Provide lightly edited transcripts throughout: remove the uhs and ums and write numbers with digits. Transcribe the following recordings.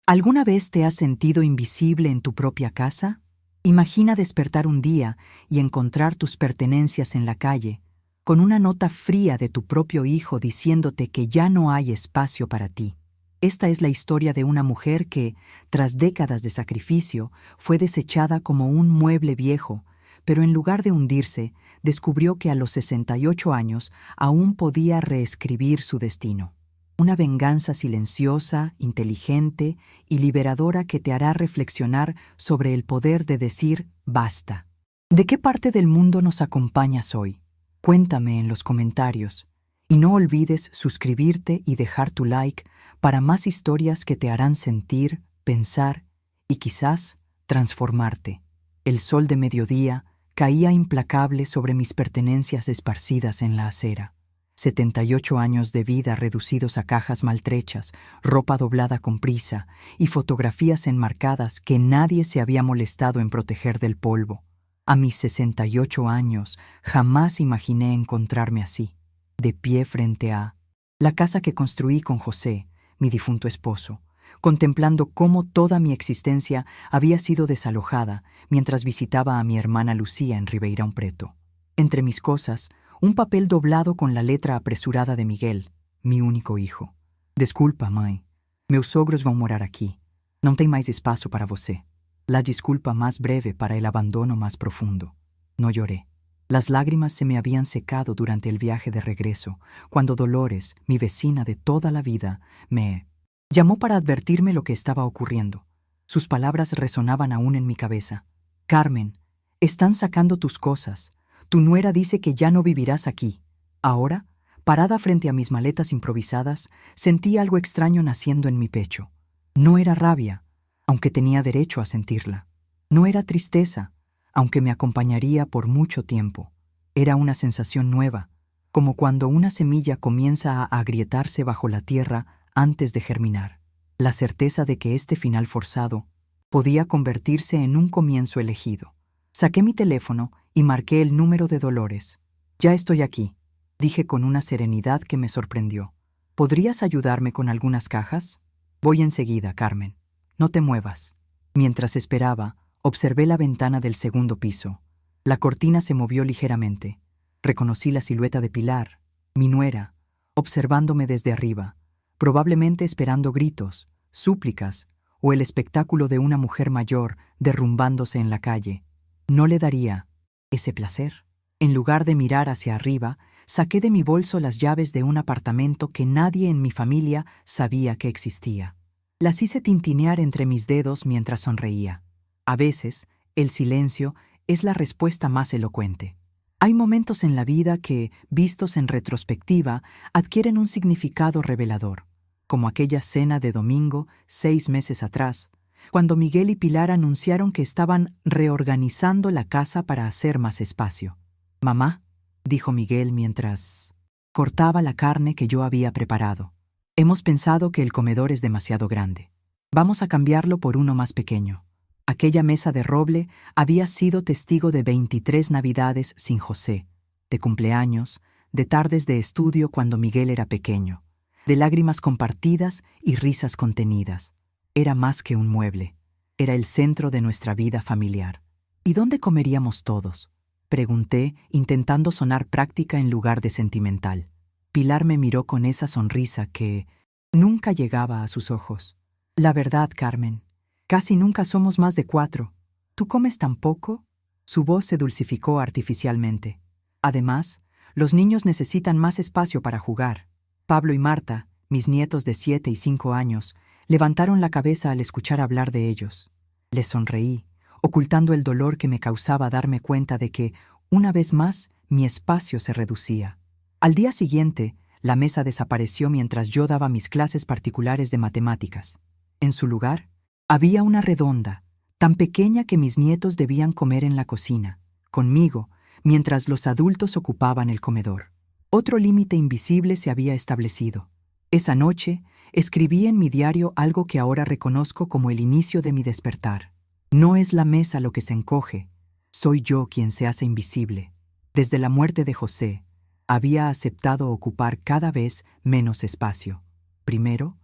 ¿Alguna vez te has sentido invisible en tu propia casa? Imagina despertar un día y encontrar tus pertenencias en la calle, con una nota fría de tu propio hijo diciéndote que ya no hay espacio para ti. Esta es la historia de una mujer que, tras décadas de sacrificio, fue desechada como un mueble viejo, pero en lugar de hundirse, descubrió que a los 68 años aún podía reescribir su destino. Una venganza silenciosa, inteligente y liberadora que te hará reflexionar sobre el poder de decir basta. ¿De qué parte del mundo nos acompañas hoy? Cuéntame en los comentarios. Y no olvides suscribirte y dejar tu like para más historias que te harán sentir, pensar y quizás transformarte. El sol de mediodía caía implacable sobre mis pertenencias esparcidas en la acera. 78 años de vida reducidos a cajas maltrechas, ropa doblada con prisa y fotografías enmarcadas que nadie se había molestado en proteger del polvo. A mis 68 años jamás imaginé encontrarme así, de pie frente a la casa que construí con José, mi difunto esposo, contemplando cómo toda mi existencia había sido desalojada mientras visitaba a mi hermana Lucía en Ribeirão Preto. Entre mis cosas, un papel doblado con la letra apresurada de Miguel, mi único hijo. Desculpa, mãe. Meus sogros vão morar aqui. Não tem mais espaço para você. La disculpa más breve para el abandono más profundo. No lloré. Las lágrimas se me habían secado durante el viaje de regreso, cuando Dolores, mi vecina de toda la vida, me llamó para advertirme lo que estaba ocurriendo. Sus palabras resonaban aún en mi cabeza. Carmen, están sacando tus cosas. Tu nuera dice que ya no vivirás aquí. Ahora, parada frente a mis maletas improvisadas, sentí algo extraño naciendo en mi pecho. No era rabia, aunque tenía derecho a sentirla. No era tristeza, aunque me acompañaría por mucho tiempo. Era una sensación nueva, como cuando una semilla comienza a agrietarse bajo la tierra antes de germinar. La certeza de que este final forzado podía convertirse en un comienzo elegido. Saqué mi teléfono y marqué el número de Dolores. Ya estoy aquí, dije con una serenidad que me sorprendió. ¿Podrías ayudarme con algunas cajas? Voy enseguida, Carmen. No te muevas. Mientras esperaba, observé la ventana del segundo piso. La cortina se movió ligeramente. Reconocí la silueta de Pilar, mi nuera, observándome desde arriba, probablemente esperando gritos, súplicas o el espectáculo de una mujer mayor derrumbándose en la calle. No le daría ese placer. En lugar de mirar hacia arriba, saqué de mi bolso las llaves de un apartamento que nadie en mi familia sabía que existía. Las hice tintinear entre mis dedos mientras sonreía. A veces, el silencio es la respuesta más elocuente. Hay momentos en la vida que, vistos en retrospectiva, adquieren un significado revelador, como aquella cena de domingo 6 meses atrás, cuando Miguel y Pilar anunciaron que estaban reorganizando la casa para hacer más espacio. «Mamá», dijo Miguel mientras cortaba la carne que yo había preparado, «hemos pensado que el comedor es demasiado grande. Vamos a cambiarlo por uno más pequeño». Aquella mesa de roble había sido testigo de 23 Navidades sin José, de cumpleaños, de tardes de estudio cuando Miguel era pequeño, de lágrimas compartidas y risas contenidas. Era más que un mueble. Era el centro de nuestra vida familiar. ¿Y dónde comeríamos todos?, pregunté, intentando sonar práctica en lugar de sentimental. Pilar me miró con esa sonrisa que nunca llegaba a sus ojos. La verdad, Carmen, casi nunca somos más de 4. ¿Tú comes tan poco? Su voz se dulcificó artificialmente. Además, los niños necesitan más espacio para jugar. Pablo y Marta, mis nietos de 7 y 5 años, levantaron la cabeza al escuchar hablar de ellos. Les sonreí, ocultando el dolor que me causaba darme cuenta de que, una vez más, mi espacio se reducía. Al día siguiente, la mesa desapareció mientras yo daba mis clases particulares de matemáticas. En su lugar, había una redonda, tan pequeña que mis nietos debían comer en la cocina, conmigo, mientras los adultos ocupaban el comedor. Otro límite invisible se había establecido. Esa noche, escribí en mi diario algo que ahora reconozco como el inicio de mi despertar. No es la mesa lo que se encoge, soy yo quien se hace invisible. Desde la muerte de José, había aceptado ocupar cada vez menos espacio. Primero,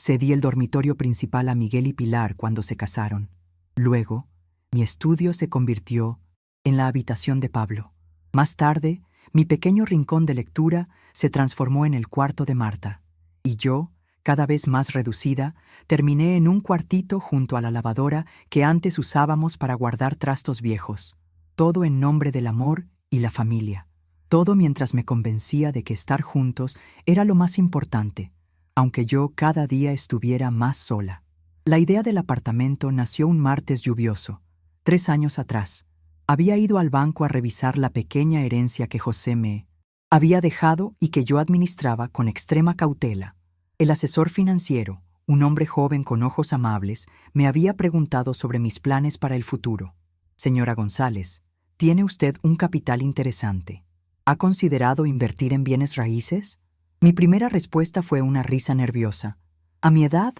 Cedí el dormitorio principal a Miguel y Pilar cuando se casaron. Luego, mi estudio se convirtió en la habitación de Pablo. Más tarde, mi pequeño rincón de lectura se transformó en el cuarto de Marta. Y yo, cada vez más reducida, terminé en un cuartito junto a la lavadora que antes usábamos para guardar trastos viejos. Todo en nombre del amor y la familia. Todo mientras me convencía de que estar juntos era lo más importante, aunque yo cada día estuviera más sola. La idea del apartamento nació un martes lluvioso, 3 años atrás. Había ido al banco a revisar la pequeña herencia que José me había dejado y que yo administraba con extrema cautela. El asesor financiero, un hombre joven con ojos amables, me había preguntado sobre mis planes para el futuro. Señora González, tiene usted un capital interesante. ¿Ha considerado invertir en bienes raíces? Mi primera respuesta fue una risa nerviosa. A mi edad,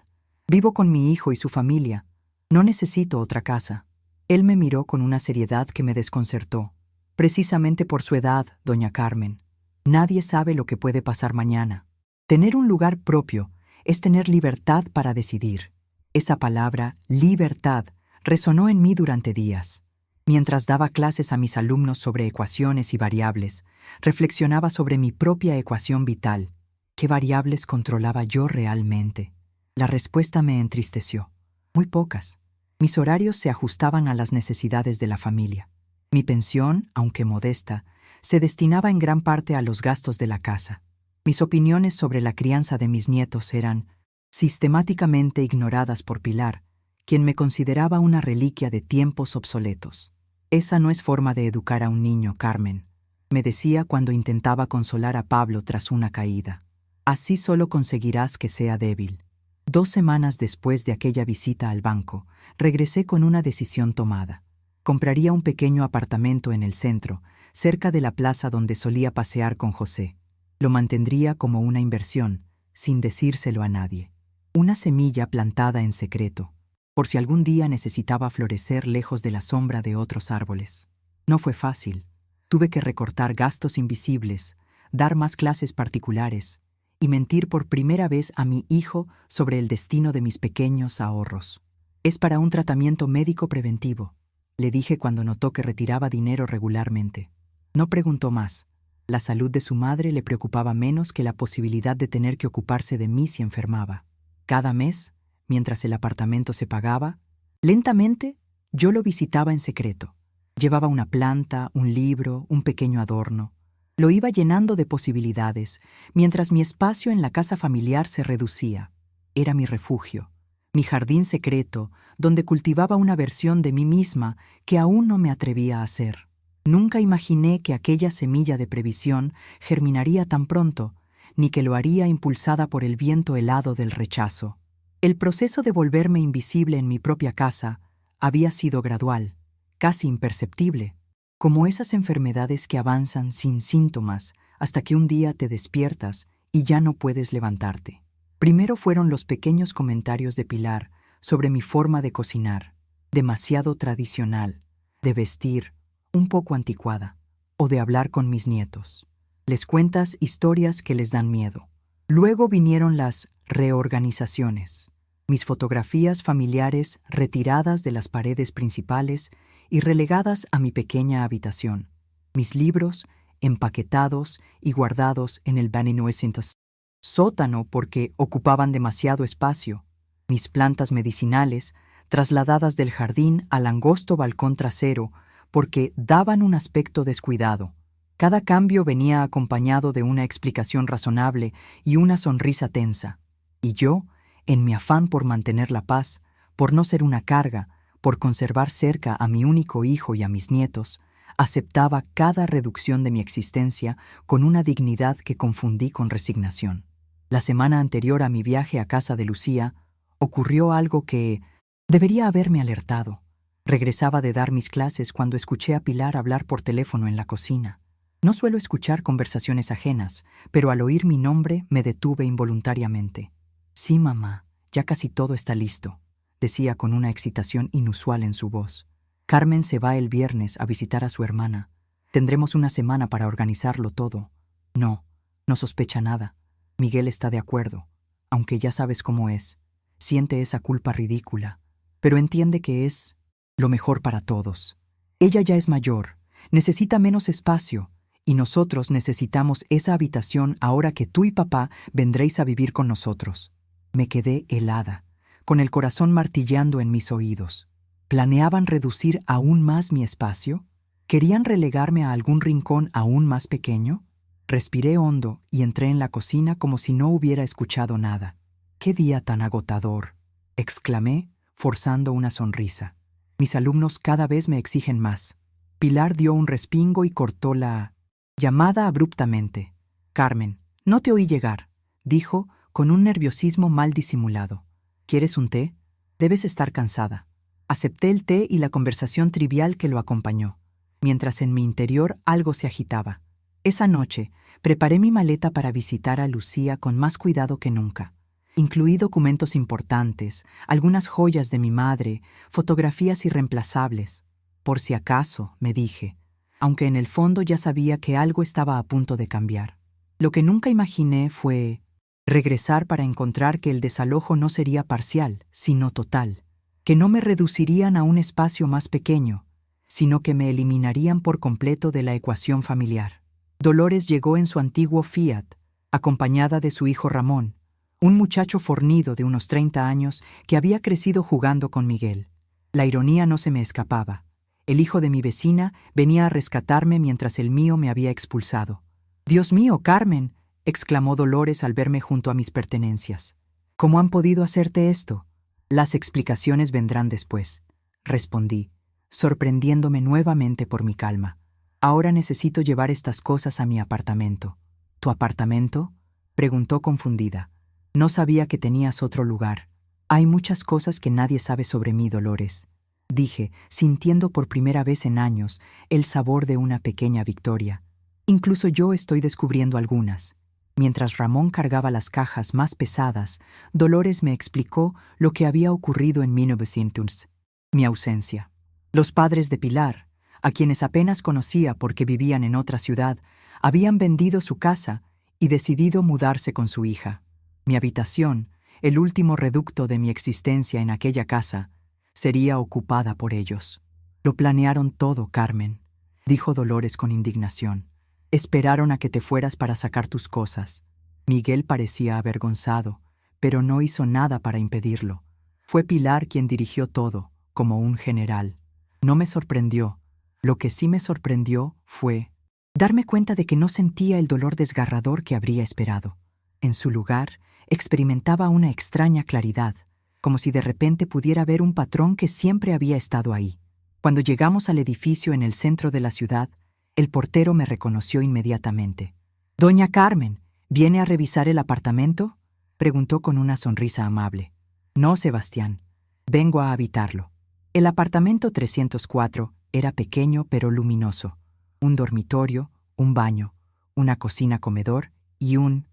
vivo con mi hijo y su familia. No necesito otra casa. Él me miró con una seriedad que me desconcertó. Precisamente por su edad, doña Carmen. Nadie sabe lo que puede pasar mañana. Tener un lugar propio es tener libertad para decidir. Esa palabra, libertad, resonó en mí durante días. Mientras daba clases a mis alumnos sobre ecuaciones y variables, reflexionaba sobre mi propia ecuación vital. ¿Qué variables controlaba yo realmente? La respuesta me entristeció. Muy pocas. Mis horarios se ajustaban a las necesidades de la familia. Mi pensión, aunque modesta, se destinaba en gran parte a los gastos de la casa. Mis opiniones sobre la crianza de mis nietos eran sistemáticamente ignoradas por Pilar, quien me consideraba una reliquia de tiempos obsoletos. Esa no es forma de educar a un niño, Carmen, me decía cuando intentaba consolar a Pablo tras una caída. Así solo conseguirás que sea débil. 2 semanas después de aquella visita al banco, regresé con una decisión tomada. Compraría un pequeño apartamento en el centro, cerca de la plaza donde solía pasear con José. Lo mantendría como una inversión, sin decírselo a nadie. Una semilla plantada en secreto, por si algún día necesitaba florecer lejos de la sombra de otros árboles. No fue fácil. Tuve que recortar gastos invisibles, dar más clases particulares y mentir por primera vez a mi hijo sobre el destino de mis pequeños ahorros. Es para un tratamiento médico preventivo, le dije cuando notó que retiraba dinero regularmente. No preguntó más. La salud de su madre le preocupaba menos que la posibilidad de tener que ocuparse de mí si enfermaba. Cada mes, mientras el apartamento se pagaba, lentamente yo lo visitaba en secreto. Llevaba una planta, un libro, un pequeño adorno. Lo iba llenando de posibilidades, mientras mi espacio en la casa familiar se reducía. Era mi refugio, mi jardín secreto, donde cultivaba una versión de mí misma que aún no me atrevía a ser. Nunca imaginé que aquella semilla de previsión germinaría tan pronto, ni que lo haría impulsada por el viento helado del rechazo. El proceso de volverme invisible en mi propia casa había sido gradual, casi imperceptible, como esas enfermedades que avanzan sin síntomas hasta que un día te despiertas y ya no puedes levantarte. Primero fueron los pequeños comentarios de Pilar sobre mi forma de cocinar, demasiado tradicional, de vestir, un poco anticuada, o de hablar con mis nietos. Les cuentas historias que les dan miedo. Luego vinieron las reorganizaciones, mis fotografías familiares retiradas de las paredes principales y relegadas a mi pequeña habitación, mis libros empaquetados y guardados en el 1900 sótano porque ocupaban demasiado espacio, mis plantas medicinales trasladadas del jardín al angosto balcón trasero porque daban un aspecto descuidado. Cada cambio venía acompañado de una explicación razonable y una sonrisa tensa. Y yo, en mi afán por mantener la paz, por no ser una carga, por conservar cerca a mi único hijo y a mis nietos, aceptaba cada reducción de mi existencia con una dignidad que confundí con resignación. La semana anterior a mi viaje a casa de Lucía, ocurrió algo que debería haberme alertado. Regresaba de dar mis clases cuando escuché a Pilar hablar por teléfono en la cocina. No suelo escuchar conversaciones ajenas, pero al oír mi nombre me detuve involuntariamente. «Sí, mamá, ya casi todo está listo», decía con una excitación inusual en su voz. «Carmen se va el viernes a visitar a su hermana. Tendremos una semana para organizarlo todo». No sospecha nada. Miguel está de acuerdo. aunque ya sabes cómo es. Siente esa culpa ridícula, pero entiende que es lo mejor para todos. Ella ya es mayor, necesita menos espacio, y nosotros necesitamos esa habitación ahora que tú y papá vendréis a vivir con nosotros. Me quedé helada, con el corazón martilleando en mis oídos. ¿Planeaban reducir aún más mi espacio? ¿Querían relegarme a algún rincón aún más pequeño? Respiré hondo y entré en la cocina como si no hubiera escuchado nada. ¡Qué día tan agotador!, exclamé, forzando una sonrisa. Mis alumnos cada vez me exigen más. Pilar dio un respingo y cortó la llamada abruptamente. Carmen, no te oí llegar, dijo, con un nerviosismo mal disimulado. ¿Quieres un té? Debes estar cansada. Acepté el té y la conversación trivial que lo acompañó, mientras en mi interior algo se agitaba. Esa noche, preparé mi maleta para visitar a Lucía con más cuidado que nunca. Incluí documentos importantes, algunas joyas de mi madre, fotografías irreemplazables. Por si acaso, me dije, aunque en el fondo ya sabía que algo estaba a punto de cambiar. Lo que nunca imaginé fue regresar para encontrar que el desalojo no sería parcial, sino total, que no me reducirían a un espacio más pequeño, sino que me eliminarían por completo de la ecuación familiar. Dolores llegó en su antiguo Fiat, acompañada de su hijo Ramón, un muchacho fornido de unos 30 años que había crecido jugando con Miguel. La ironía no se me escapaba. El hijo de mi vecina venía a rescatarme mientras el mío me había expulsado. «¡Dios mío, Carmen!», exclamó Dolores al verme junto a mis pertenencias. «¿Cómo han podido hacerte esto?». «Las explicaciones vendrán después», respondí, sorprendiéndome nuevamente por mi calma. «Ahora necesito llevar estas cosas a mi apartamento». «¿Tu apartamento?», preguntó confundida. «No sabía que tenías otro lugar». «Hay muchas cosas que nadie sabe sobre mí, Dolores», dije, sintiendo por primera vez en años el sabor de una pequeña victoria. «Incluso yo estoy descubriendo algunas». Mientras Ramón cargaba las cajas más pesadas, Dolores me explicó lo que había ocurrido en 1900, mi ausencia. Los padres de Pilar, a quienes apenas conocía porque vivían en otra ciudad, habían vendido su casa y decidido mudarse con su hija. Mi habitación, el último reducto de mi existencia en aquella casa, sería ocupada por ellos. «Lo planearon todo, Carmen», dijo Dolores con indignación. «Esperaron a que te fueras para sacar tus cosas». Miguel parecía avergonzado, pero no hizo nada para impedirlo. Fue Pilar quien dirigió todo, como un general. No me sorprendió. Lo que sí me sorprendió fue darme cuenta de que no sentía el dolor desgarrador que habría esperado. En su lugar, experimentaba una extraña claridad, como si de repente pudiera ver un patrón que siempre había estado ahí. Cuando llegamos al edificio en el centro de la ciudad, el portero me reconoció inmediatamente. «Doña Carmen, ¿viene a revisar el apartamento?», preguntó con una sonrisa amable. «No, Sebastián, vengo a habitarlo». El apartamento 304 era pequeño pero luminoso. Un dormitorio, un baño, una cocina-comedor y un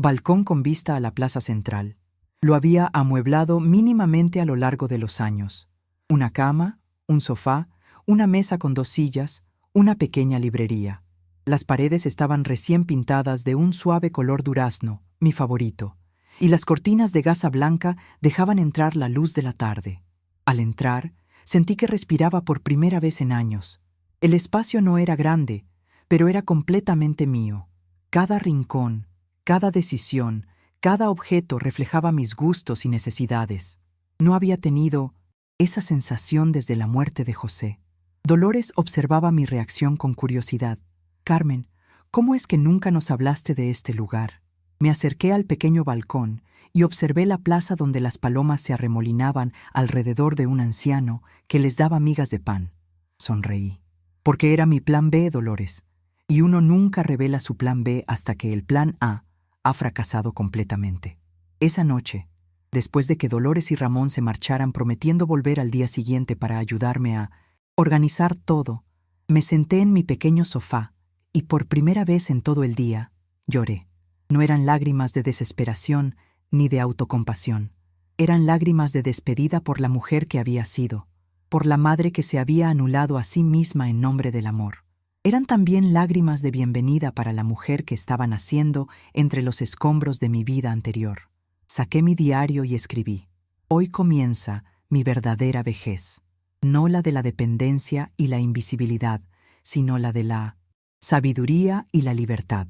balcón con vista a la plaza central. Lo había amueblado mínimamente a lo largo de los años. Una cama, un sofá, una mesa con 2 sillas, una pequeña librería. Las paredes estaban recién pintadas de un suave color durazno, mi favorito, y las cortinas de gasa blanca dejaban entrar la luz de la tarde. Al entrar, sentí que respiraba por primera vez en años. El espacio no era grande, pero era completamente mío. Cada rincón, cada decisión, cada objeto reflejaba mis gustos y necesidades. No había tenido esa sensación desde la muerte de José. Dolores observaba mi reacción con curiosidad. «Carmen, ¿cómo es que nunca nos hablaste de este lugar?». Me acerqué al pequeño balcón y observé la plaza donde las palomas se arremolinaban alrededor de un anciano que les daba migas de pan. Sonreí. Porque era mi plan B, Dolores, y uno nunca revela su plan B hasta que el plan A ha fracasado completamente. Esa noche, después de que Dolores y Ramón se marcharan prometiendo volver al día siguiente para ayudarme a organizar todo, me senté en mi pequeño sofá y por primera vez en todo el día lloré. No eran lágrimas de desesperación ni de autocompasión. Eran lágrimas de despedida por la mujer que había sido, por la madre que se había anulado a sí misma en nombre del amor. Eran también lágrimas de bienvenida para la mujer que estaba naciendo entre los escombros de mi vida anterior. Saqué mi diario y escribí: hoy comienza mi verdadera vejez, no la de la dependencia y la invisibilidad, sino la de la sabiduría y la libertad.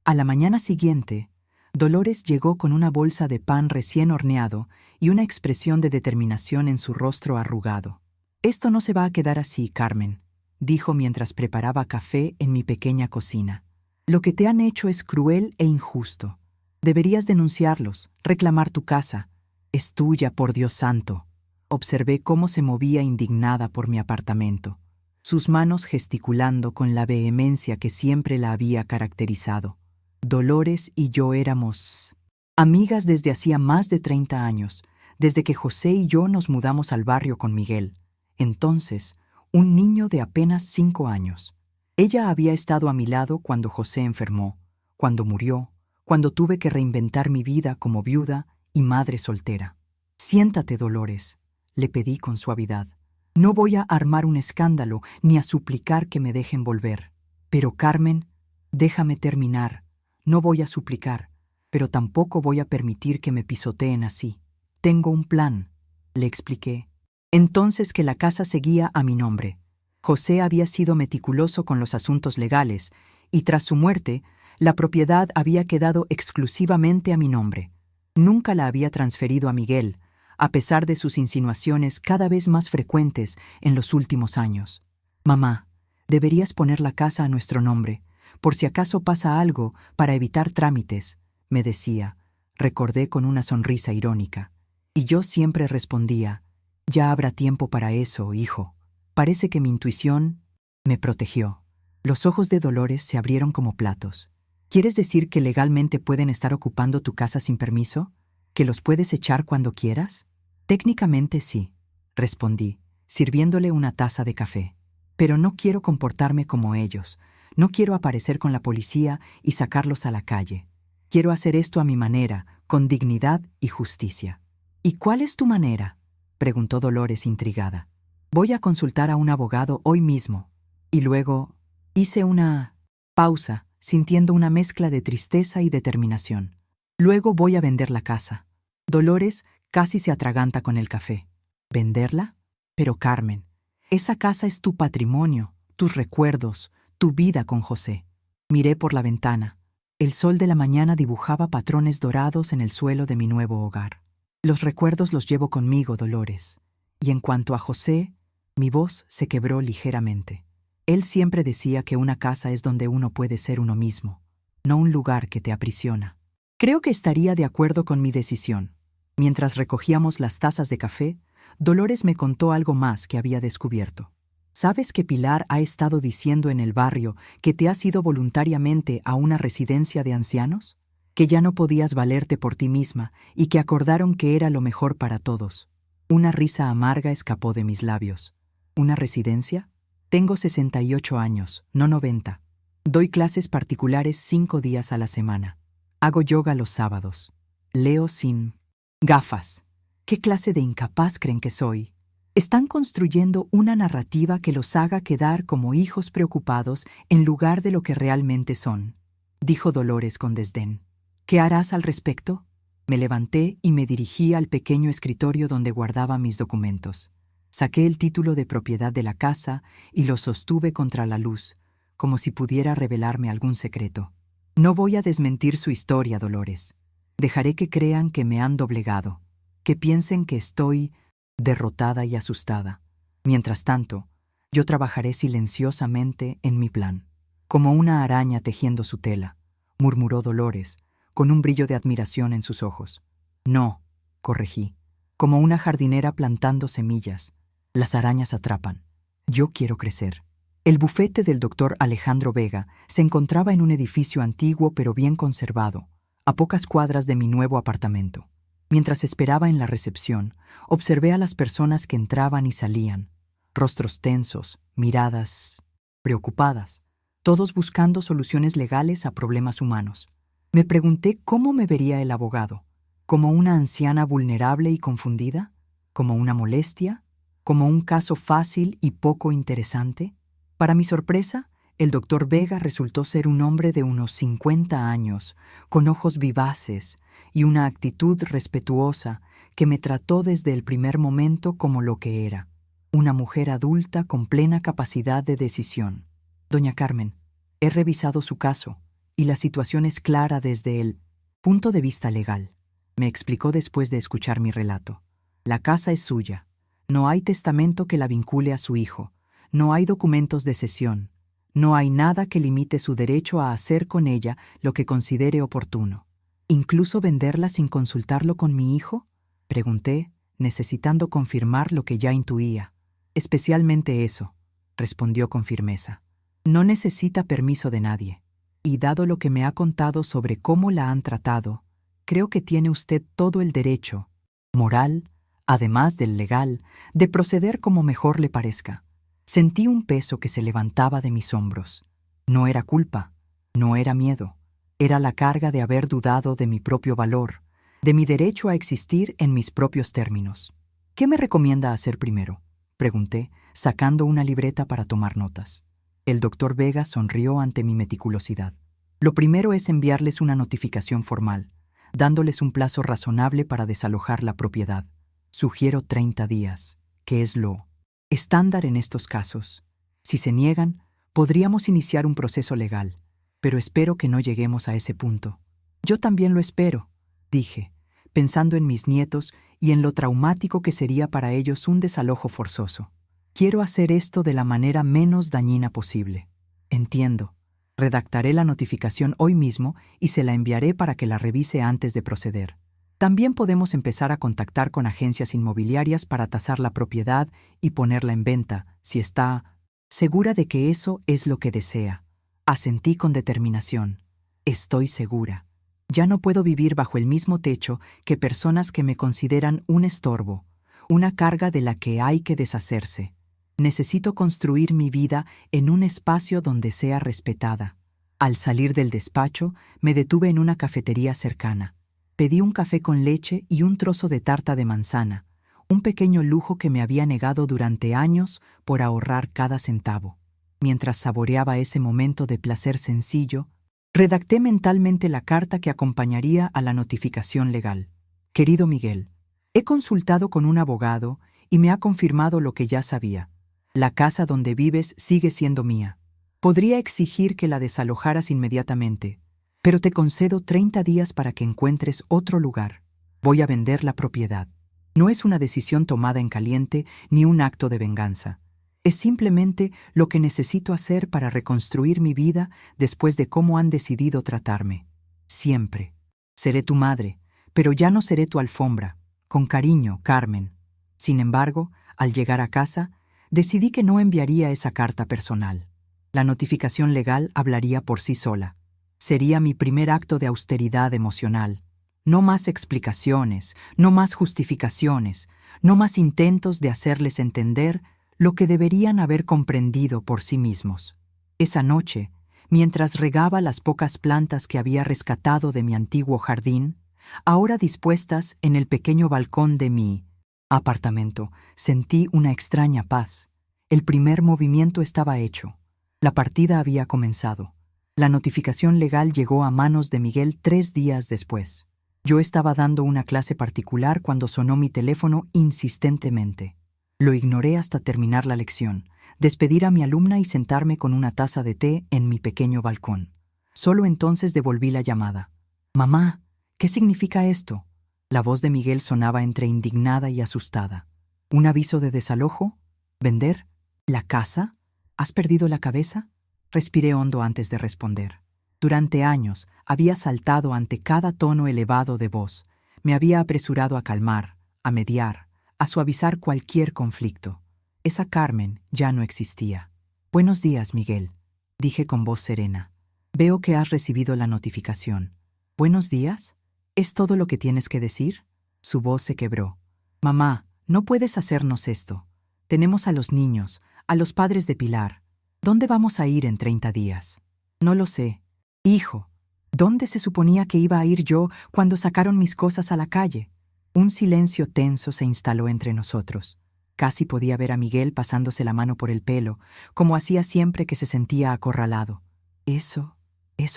A la mañana siguiente, Dolores llegó con una bolsa de pan recién horneado y una expresión de determinación en su rostro arrugado. Esto no se va a quedar así, Carmen, dijo mientras preparaba café en mi pequeña cocina. Lo que te han hecho es cruel e injusto. Deberías denunciarlos, reclamar tu casa. Es tuya, por Dios santo. Observé cómo se movía indignada por mi apartamento, sus manos gesticulando con la vehemencia que siempre la había caracterizado. Dolores y yo éramos amigas desde hacía más de 30 años, desde que José y yo nos mudamos al barrio con Miguel, entonces un niño de apenas 5 años. Ella había estado a mi lado cuando José enfermó, cuando murió, cuando tuve que reinventar mi vida como viuda y madre soltera. Siéntate, Dolores, le pedí con suavidad. No voy a armar un escándalo ni a suplicar que me dejen volver. Pero, Carmen, déjame terminar. No voy a suplicar, pero tampoco voy a permitir que me pisoteen así. Tengo un plan, le expliqué. Entonces que la casa seguía a mi nombre. José había sido meticuloso con los asuntos legales y tras su muerte, la propiedad había quedado exclusivamente a mi nombre. Nunca la había transferido a Miguel, a pesar de sus insinuaciones cada vez más frecuentes en los últimos años. Mamá, deberías poner la casa a nuestro nombre, por si acaso pasa algo para evitar trámites, me decía, recordé con una sonrisa irónica. Y yo siempre respondía: ya habrá tiempo para eso, hijo. Parece que mi intuición me protegió. Los ojos de Dolores se abrieron como platos. ¿Quieres decir que legalmente pueden estar ocupando tu casa sin permiso? ¿Que los puedes echar cuando quieras? Técnicamente sí, respondí, sirviéndole una taza de café. Pero no quiero comportarme como ellos. No quiero aparecer con la policía y sacarlos a la calle. Quiero hacer esto a mi manera, con dignidad y justicia. ¿Y cuál es tu manera?, preguntó Dolores intrigada. Voy a consultar a un abogado hoy mismo. Y luego hice una pausa, sintiendo una mezcla de tristeza y determinación. Luego voy a vender la casa. Dolores casi se atraganta con el café. ¿Venderla? Pero Carmen, esa casa es tu patrimonio, tus recuerdos, tu vida con José. Miré por la ventana. El sol de la mañana dibujaba patrones dorados en el suelo de mi nuevo hogar. Los recuerdos los llevo conmigo, Dolores. Y en cuanto a José, mi voz se quebró ligeramente. Él siempre decía que una casa es donde uno puede ser uno mismo, no un lugar que te aprisiona. Creo que estaría de acuerdo con mi decisión. Mientras recogíamos las tazas de café, Dolores me contó algo más que había descubierto. ¿Sabes que Pilar ha estado diciendo en el barrio que te has ido voluntariamente a una residencia de ancianos? Que ya no podías valerte por ti misma y que acordaron que era lo mejor para todos. Una risa amarga escapó de mis labios. ¿Una residencia? Tengo 68 años, no 90. Doy clases particulares 5 días a la semana. Hago yoga los sábados. Leo sin gafas. ¿Qué clase de incapaz creen que soy? Están construyendo una narrativa que los haga quedar como hijos preocupados en lugar de lo que realmente son, dijo Dolores con desdén. ¿Qué harás al respecto? Me levanté y me dirigí al pequeño escritorio donde guardaba mis documentos. Saqué el título de propiedad de la casa y lo sostuve contra la luz, como si pudiera revelarme algún secreto. No voy a desmentir su historia, Dolores. Dejaré que crean que me han doblegado, que piensen que estoy derrotada y asustada. Mientras tanto, yo trabajaré silenciosamente en mi plan. Como una araña tejiendo su tela, murmuró Dolores, con un brillo de admiración en sus ojos. No, corregí, como una jardinera plantando semillas. Las arañas atrapan. Yo quiero crecer. El bufete del doctor Alejandro Vega se encontraba en un edificio antiguo pero bien conservado, a pocas cuadras de mi nuevo apartamento. Mientras esperaba en la recepción, observé a las personas que entraban y salían, rostros tensos, miradas preocupadas, todos buscando soluciones legales a problemas humanos. Me pregunté cómo me vería el abogado, como una anciana vulnerable y confundida, como una molestia, como un caso fácil y poco interesante. Para mi sorpresa, El doctor Vega resultó ser un hombre de unos 50 años, con ojos vivaces y una actitud respetuosa que me trató desde el primer momento como lo que era, una mujer adulta con plena capacidad de decisión. Doña Carmen, he revisado su caso y la situación es clara desde el punto de vista legal, me explicó después de escuchar mi relato. La casa es suya. No hay testamento que la vincule a su hijo. No hay documentos de cesión. No hay nada que limite su derecho a hacer con ella lo que considere oportuno. ¿Incluso venderla sin consultarlo con mi hijo?, pregunté, necesitando confirmar lo que ya intuía. Especialmente eso, respondió con firmeza. No necesita permiso de nadie. Y dado lo que me ha contado sobre cómo la han tratado, creo que tiene usted todo el derecho, moral, además del legal, de proceder como mejor le parezca. Sentí un peso que se levantaba de mis hombros. No era culpa, no era miedo, era la carga de haber dudado de mi propio valor, de mi derecho a existir en mis propios términos. ¿Qué me recomienda hacer primero?, pregunté, sacando una libreta para tomar notas. El doctor Vega sonrió ante mi meticulosidad. Lo primero es enviarles una notificación formal, dándoles un plazo razonable para desalojar la propiedad. Sugiero 30 días, que es lo estándar en estos casos. Si se niegan, podríamos iniciar un proceso legal, pero espero que no lleguemos a ese punto. Yo también lo espero, dije, pensando en mis nietos y en lo traumático que sería para ellos un desalojo forzoso. Quiero hacer esto de la manera menos dañina posible. Entiendo. Redactaré la notificación hoy mismo y se la enviaré para que la revise antes de proceder. También podemos empezar a contactar con agencias inmobiliarias para tasar la propiedad y ponerla en venta, si está segura de que eso es lo que desea. Asentí con determinación. Estoy segura. Ya no puedo vivir bajo el mismo techo que personas que me consideran un estorbo, una carga de la que hay que deshacerse. Necesito construir mi vida en un espacio donde sea respetada. Al salir del despacho, me detuve en una cafetería cercana. Pedí un café con leche y un trozo de tarta de manzana, un pequeño lujo que me había negado durante años por ahorrar cada centavo. Mientras saboreaba ese momento de placer sencillo, redacté mentalmente la carta que acompañaría a la notificación legal. Querido Miguel, he consultado con un abogado y me ha confirmado lo que ya sabía. La casa donde vives sigue siendo mía. Podría exigir que la desalojaras inmediatamente, pero te concedo 30 días para que encuentres otro lugar. Voy a vender la propiedad. No es una decisión tomada en caliente ni un acto de venganza. Es simplemente lo que necesito hacer para reconstruir mi vida después de cómo han decidido tratarme. Siempre. Seré tu madre, pero ya no seré tu alfombra. Con cariño, Carmen. Sin embargo, al llegar a casa, decidí que no enviaría esa carta personal. La notificación legal hablaría por sí sola. Sería mi primer acto de austeridad emocional. No más explicaciones, no más justificaciones, no más intentos de hacerles entender lo que deberían haber comprendido por sí mismos. Esa noche, mientras regaba las pocas plantas que había rescatado de mi antiguo jardín, ahora dispuestas en el pequeño balcón de mi apartamento, sentí una extraña paz. El primer movimiento estaba hecho. La partida había comenzado. La notificación legal llegó a manos de Miguel 3 días después. Yo estaba dando una clase particular cuando sonó mi teléfono insistentemente. Lo ignoré hasta terminar la lección, despedir a mi alumna y sentarme con una taza de té en mi pequeño balcón. Solo entonces devolví la llamada. «Mamá, ¿qué significa esto?». La voz de Miguel sonaba entre indignada y asustada. ¿Un aviso de desalojo? ¿Vender? ¿La casa? ¿Has perdido la cabeza? Respiré hondo antes de responder. Durante años había saltado ante cada tono elevado de voz. Me había apresurado a calmar, a mediar, a suavizar cualquier conflicto. Esa Carmen ya no existía. «Buenos días, Miguel», dije con voz serena. «Veo que has recibido la notificación». «¿Buenos días? ¿Es todo lo que tienes que decir?». Su voz se quebró. «Mamá, no puedes hacernos esto. Tenemos a los niños, a los padres de Pilar. ¿Dónde vamos a ir en 30 días? No lo sé. Hijo, ¿dónde se suponía que iba a ir yo cuando sacaron mis cosas a la calle? Un silencio tenso se instaló entre nosotros. Casi podía ver a Miguel pasándose la mano por el pelo, como hacía siempre que se sentía acorralado. Eso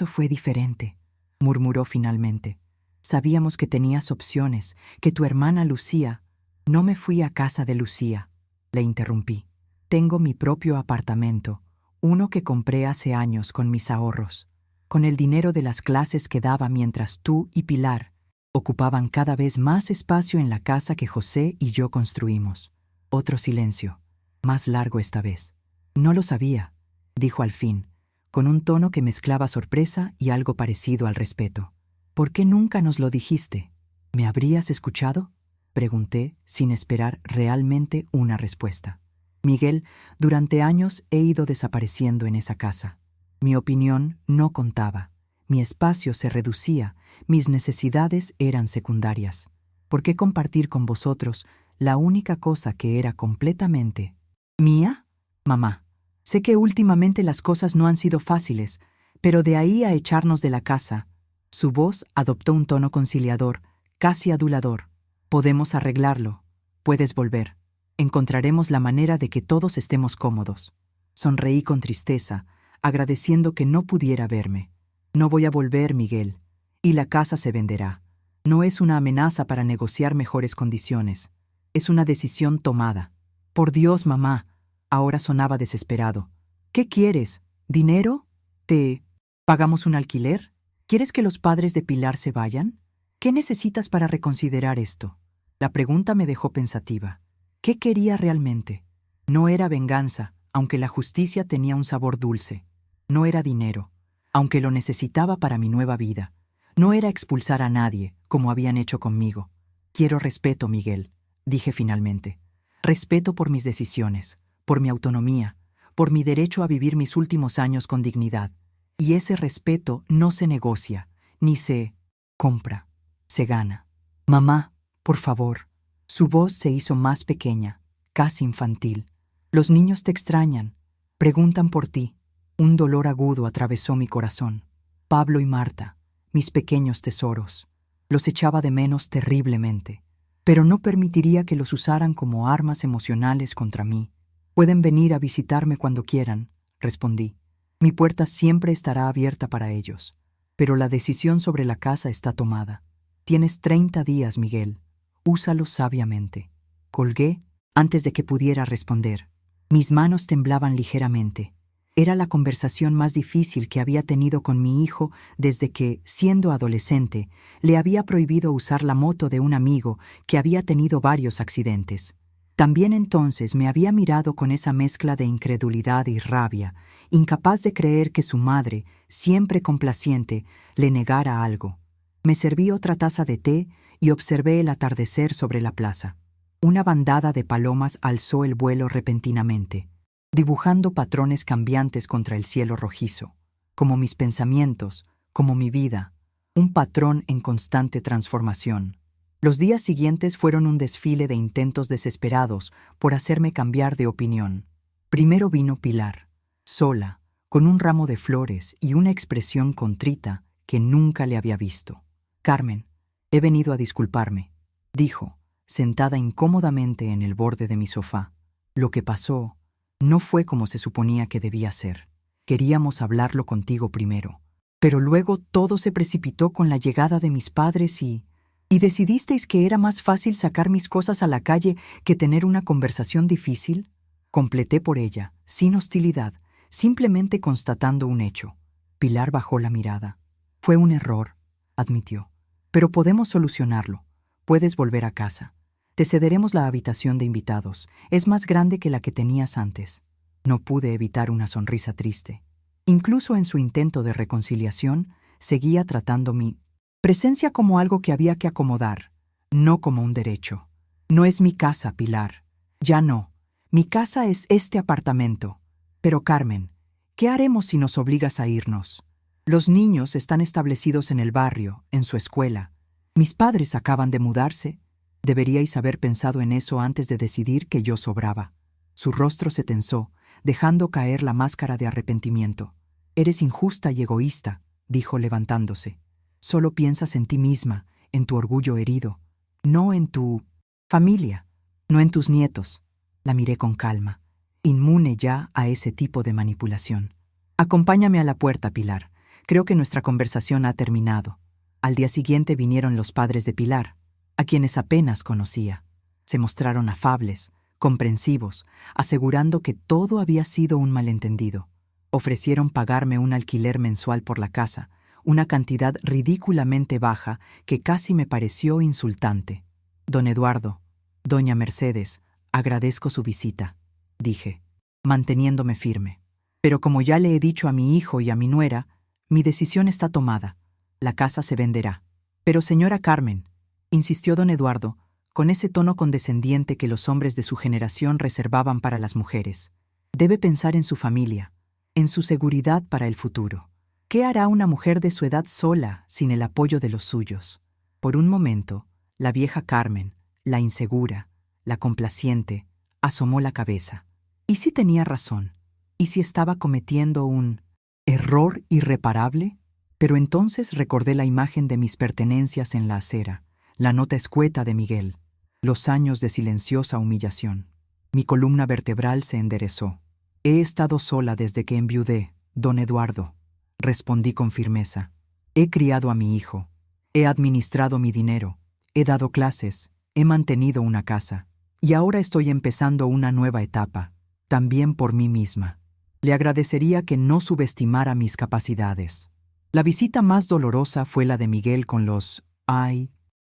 fue diferente, murmuró finalmente. Sabíamos que tenías opciones, que tu hermana Lucía... No me fui a casa de Lucía, le interrumpí. Tengo mi propio apartamento, uno que compré hace años con mis ahorros, con el dinero de las clases que daba mientras tú y Pilar ocupaban cada vez más espacio en la casa que José y yo construimos. Otro silencio, más largo esta vez. No lo sabía, dijo al fin, con un tono que mezclaba sorpresa y algo parecido al respeto. ¿Por qué nunca nos lo dijiste? ¿Me habrías escuchado?, pregunté, sin esperar realmente una respuesta. Miguel, durante años he ido desapareciendo en esa casa. Mi opinión no contaba, mi espacio se reducía, mis necesidades eran secundarias. ¿Por qué compartir con vosotros la única cosa que era completamente mía? Mamá, sé que últimamente las cosas no han sido fáciles, pero de ahí a echarnos de la casa. Su voz adoptó un tono conciliador, casi adulador. Podemos arreglarlo. Puedes volver. Encontraremos la manera de que todos estemos cómodos. Sonreí con tristeza, agradeciendo que no pudiera verme. No voy a volver, Miguel. Y la casa se venderá. No es una amenaza para negociar mejores condiciones. Es una decisión tomada. Por Dios, mamá. Ahora sonaba desesperado. ¿Qué quieres? ¿Dinero? ¿Te pagamos un alquiler? ¿Quieres que los padres de Pilar se vayan? ¿Qué necesitas para reconsiderar esto? La pregunta me dejó pensativa. ¿Qué quería realmente? No era venganza, aunque la justicia tenía un sabor dulce. No era dinero, aunque lo necesitaba para mi nueva vida. No era expulsar a nadie, como habían hecho conmigo. Quiero respeto, Miguel, dije finalmente. Respeto por mis decisiones, por mi autonomía, por mi derecho a vivir mis últimos años con dignidad. Y ese respeto no se negocia, ni se compra. Se gana. Mamá, por favor. Su voz se hizo más pequeña, casi infantil. Los niños te extrañan. Preguntan por ti. Un dolor agudo atravesó mi corazón. Pablo y Marta, mis pequeños tesoros. Los echaba de menos terriblemente. Pero no permitiría que los usaran como armas emocionales contra mí. Pueden venir a visitarme cuando quieran, respondí. Mi puerta siempre estará abierta para ellos. Pero la decisión sobre la casa está tomada. Tienes 30 días, Miguel. Úsalos sabiamente. Colgué antes de que pudiera responder. Mis manos temblaban ligeramente. Era la conversación más difícil que había tenido con mi hijo desde que, siendo adolescente, le había prohibido usar la moto de un amigo que había tenido varios accidentes. También entonces me había mirado con esa mezcla de incredulidad y rabia, incapaz de creer que su madre, siempre complaciente, le negara algo. Me serví otra taza de té y observé el atardecer sobre la plaza. Una bandada de palomas alzó el vuelo repentinamente, dibujando patrones cambiantes contra el cielo rojizo, como mis pensamientos, como mi vida, un patrón en constante transformación. Los días siguientes fueron un desfile de intentos desesperados por hacerme cambiar de opinión. Primero vino Pilar, sola, con un ramo de flores y una expresión contrita que nunca le había visto. Carmen, he venido a disculparme, dijo, sentada incómodamente en el borde de mi sofá. Lo que pasó no fue como se suponía que debía ser. Queríamos hablarlo contigo primero, pero luego todo se precipitó con la llegada de mis padres y decidisteis que era más fácil sacar mis cosas a la calle que tener una conversación difícil. Completé por ella, sin hostilidad, simplemente constatando un hecho. Pilar bajó la mirada. Fue un error, admitió. Pero podemos solucionarlo. Puedes volver a casa. Te cederemos la habitación de invitados. Es más grande que la que tenías antes. No pude evitar una sonrisa triste. Incluso en su intento de reconciliación, seguía tratando mi presencia como algo que había que acomodar, no como un derecho. No es mi casa, Pilar. Ya no. Mi casa es este apartamento. Pero, Carmen, ¿qué haremos si nos obligas a irnos? Los niños están establecidos en el barrio, en su escuela. Mis padres acaban de mudarse. Deberíais haber pensado en eso antes de decidir que yo sobraba. Su rostro se tensó, dejando caer la máscara de arrepentimiento. Eres injusta y egoísta, dijo levantándose. Solo piensas en ti misma, en tu orgullo herido, no en tu familia, no en tus nietos. La miré con calma, inmune ya a ese tipo de manipulación. Acompáñame a la puerta, Pilar. Creo que nuestra conversación ha terminado. Al día siguiente vinieron los padres de Pilar, a quienes apenas conocía. Se mostraron afables, comprensivos, asegurando que todo había sido un malentendido. Ofrecieron pagarme un alquiler mensual por la casa, una cantidad ridículamente baja que casi me pareció insultante. Don Eduardo, doña Mercedes, agradezco su visita, dije, manteniéndome firme. Pero como ya le he dicho a mi hijo y a mi nuera, mi decisión está tomada. La casa se venderá. Pero señora Carmen, insistió don Eduardo, con ese tono condescendiente que los hombres de su generación reservaban para las mujeres. Debe pensar en su familia, en su seguridad para el futuro. ¿Qué hará una mujer de su edad sola sin el apoyo de los suyos? Por un momento, la vieja Carmen, la insegura, la complaciente, asomó la cabeza. ¿Y si tenía razón? ¿Y si estaba cometiendo un error irreparable? Pero entonces recordé la imagen de mis pertenencias en la acera, la nota escueta de Miguel, los años de silenciosa humillación. Mi columna vertebral se enderezó. He estado sola desde que enviudé, don Eduardo, respondí con firmeza. He criado a mi hijo, he administrado mi dinero, he dado clases, he mantenido una casa, y ahora estoy empezando una nueva etapa, también por mí misma. Le agradecería que no subestimara mis capacidades. La visita más dolorosa fue la de Miguel con los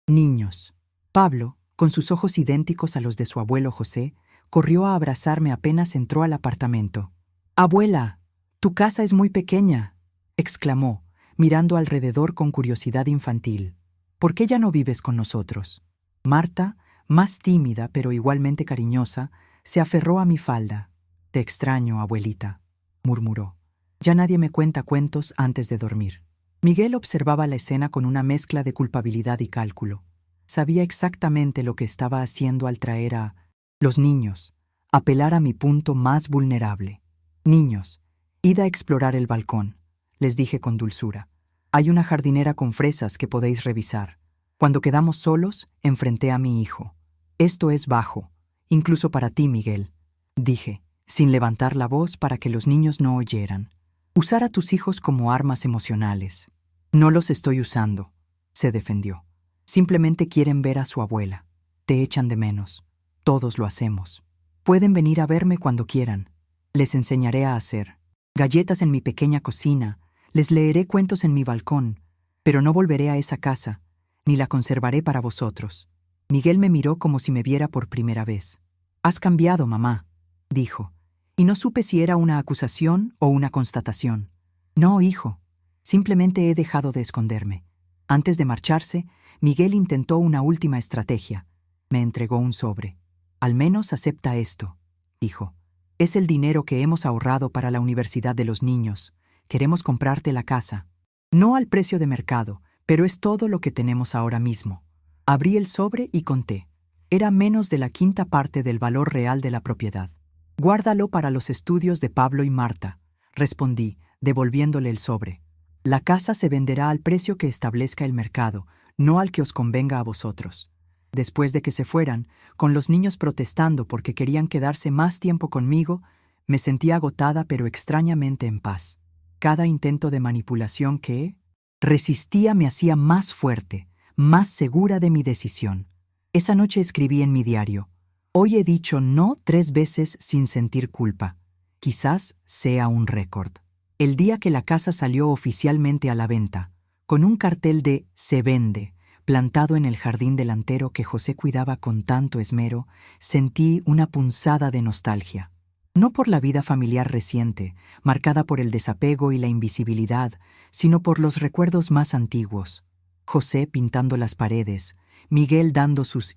niños. Pablo, con sus ojos idénticos a los de su abuelo José, corrió a abrazarme apenas entró al apartamento. «Abuela, tu casa es muy pequeña», exclamó, mirando alrededor con curiosidad infantil. «¿Por qué ya no vives con nosotros?» Marta, más tímida pero igualmente cariñosa, se aferró a mi falda. «Te extraño, abuelita», murmuró. «Ya nadie me cuenta cuentos antes de dormir». Miguel observaba la escena con una mezcla de culpabilidad y cálculo. Sabía exactamente lo que estaba haciendo al traer a los niños, apelar a mi punto más vulnerable. «Niños, id a explorar el balcón», les dije con dulzura. «Hay una jardinera con fresas que podéis revisar». Cuando quedamos solos, enfrenté a mi hijo. «Esto es bajo, incluso para ti, Miguel», dije, sin levantar la voz para que los niños no oyeran. «Usar a tus hijos como armas emocionales». «No los estoy usando», se defendió. «Simplemente quieren ver a su abuela. Te echan de menos. Todos lo hacemos. Pueden venir a verme cuando quieran. Les enseñaré a hacer galletas en mi pequeña cocina, les leeré cuentos en mi balcón, pero no volveré a esa casa, ni la conservaré para vosotros». Miguel me miró como si me viera por primera vez. «Has cambiado, mamá», dijo, y no supe si era una acusación o una constatación. «No, hijo, simplemente he dejado de esconderme». Antes de marcharse, Miguel intentó una última estrategia. Me entregó un sobre. «Al menos acepta esto», dijo. «Es el dinero que hemos ahorrado para la universidad de los niños. Queremos comprarte la casa. No al precio de mercado, pero es todo lo que tenemos ahora mismo». Abrí el sobre y conté. Era menos de la quinta parte del valor real de la propiedad. «Guárdalo para los estudios de Pablo y Marta», respondí, devolviéndole el sobre. «La casa se venderá al precio que establezca el mercado, no al que os convenga a vosotros». Después de que se fueran, con los niños protestando porque querían quedarse más tiempo conmigo, me sentí agotada pero extrañamente en paz. Cada intento de manipulación que resistía me hacía más fuerte, más segura de mi decisión. Esa noche escribí en mi diario: «Hoy he dicho no 3 veces sin sentir culpa. Quizás sea un récord». El día que la casa salió oficialmente a la venta, con un cartel de «Se vende», plantado en el jardín delantero que José cuidaba con tanto esmero, sentí una punzada de nostalgia. No por la vida familiar reciente, marcada por el desapego y la invisibilidad, sino por los recuerdos más antiguos. José pintando las paredes, Miguel dando sus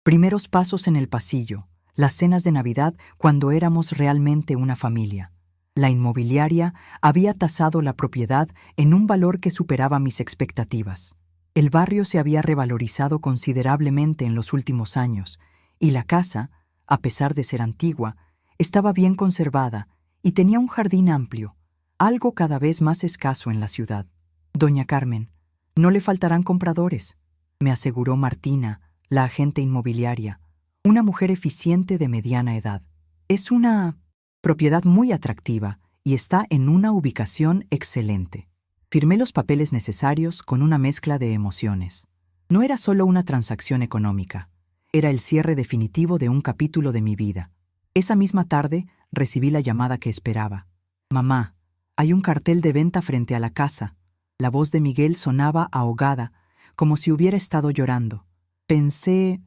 primeros pasos en el pasillo, las cenas de Navidad cuando éramos realmente una familia. La inmobiliaria había tasado la propiedad en un valor que superaba mis expectativas. El barrio se había revalorizado considerablemente en los últimos años, y la casa, a pesar de ser antigua, estaba bien conservada y tenía un jardín amplio, algo cada vez más escaso en la ciudad. «Doña Carmen, no le faltarán compradores», me aseguró Martina, la agente inmobiliaria. Una mujer eficiente de mediana edad. Es una propiedad muy atractiva y está en una ubicación excelente. Firmé los papeles necesarios con una mezcla de emociones. No era solo una transacción económica, era el cierre definitivo de un capítulo de mi vida. Esa misma tarde recibí la llamada que esperaba. Mamá, hay un cartel de venta frente a la casa. La voz de Miguel sonaba ahogada, como si hubiera estado llorando. Pensé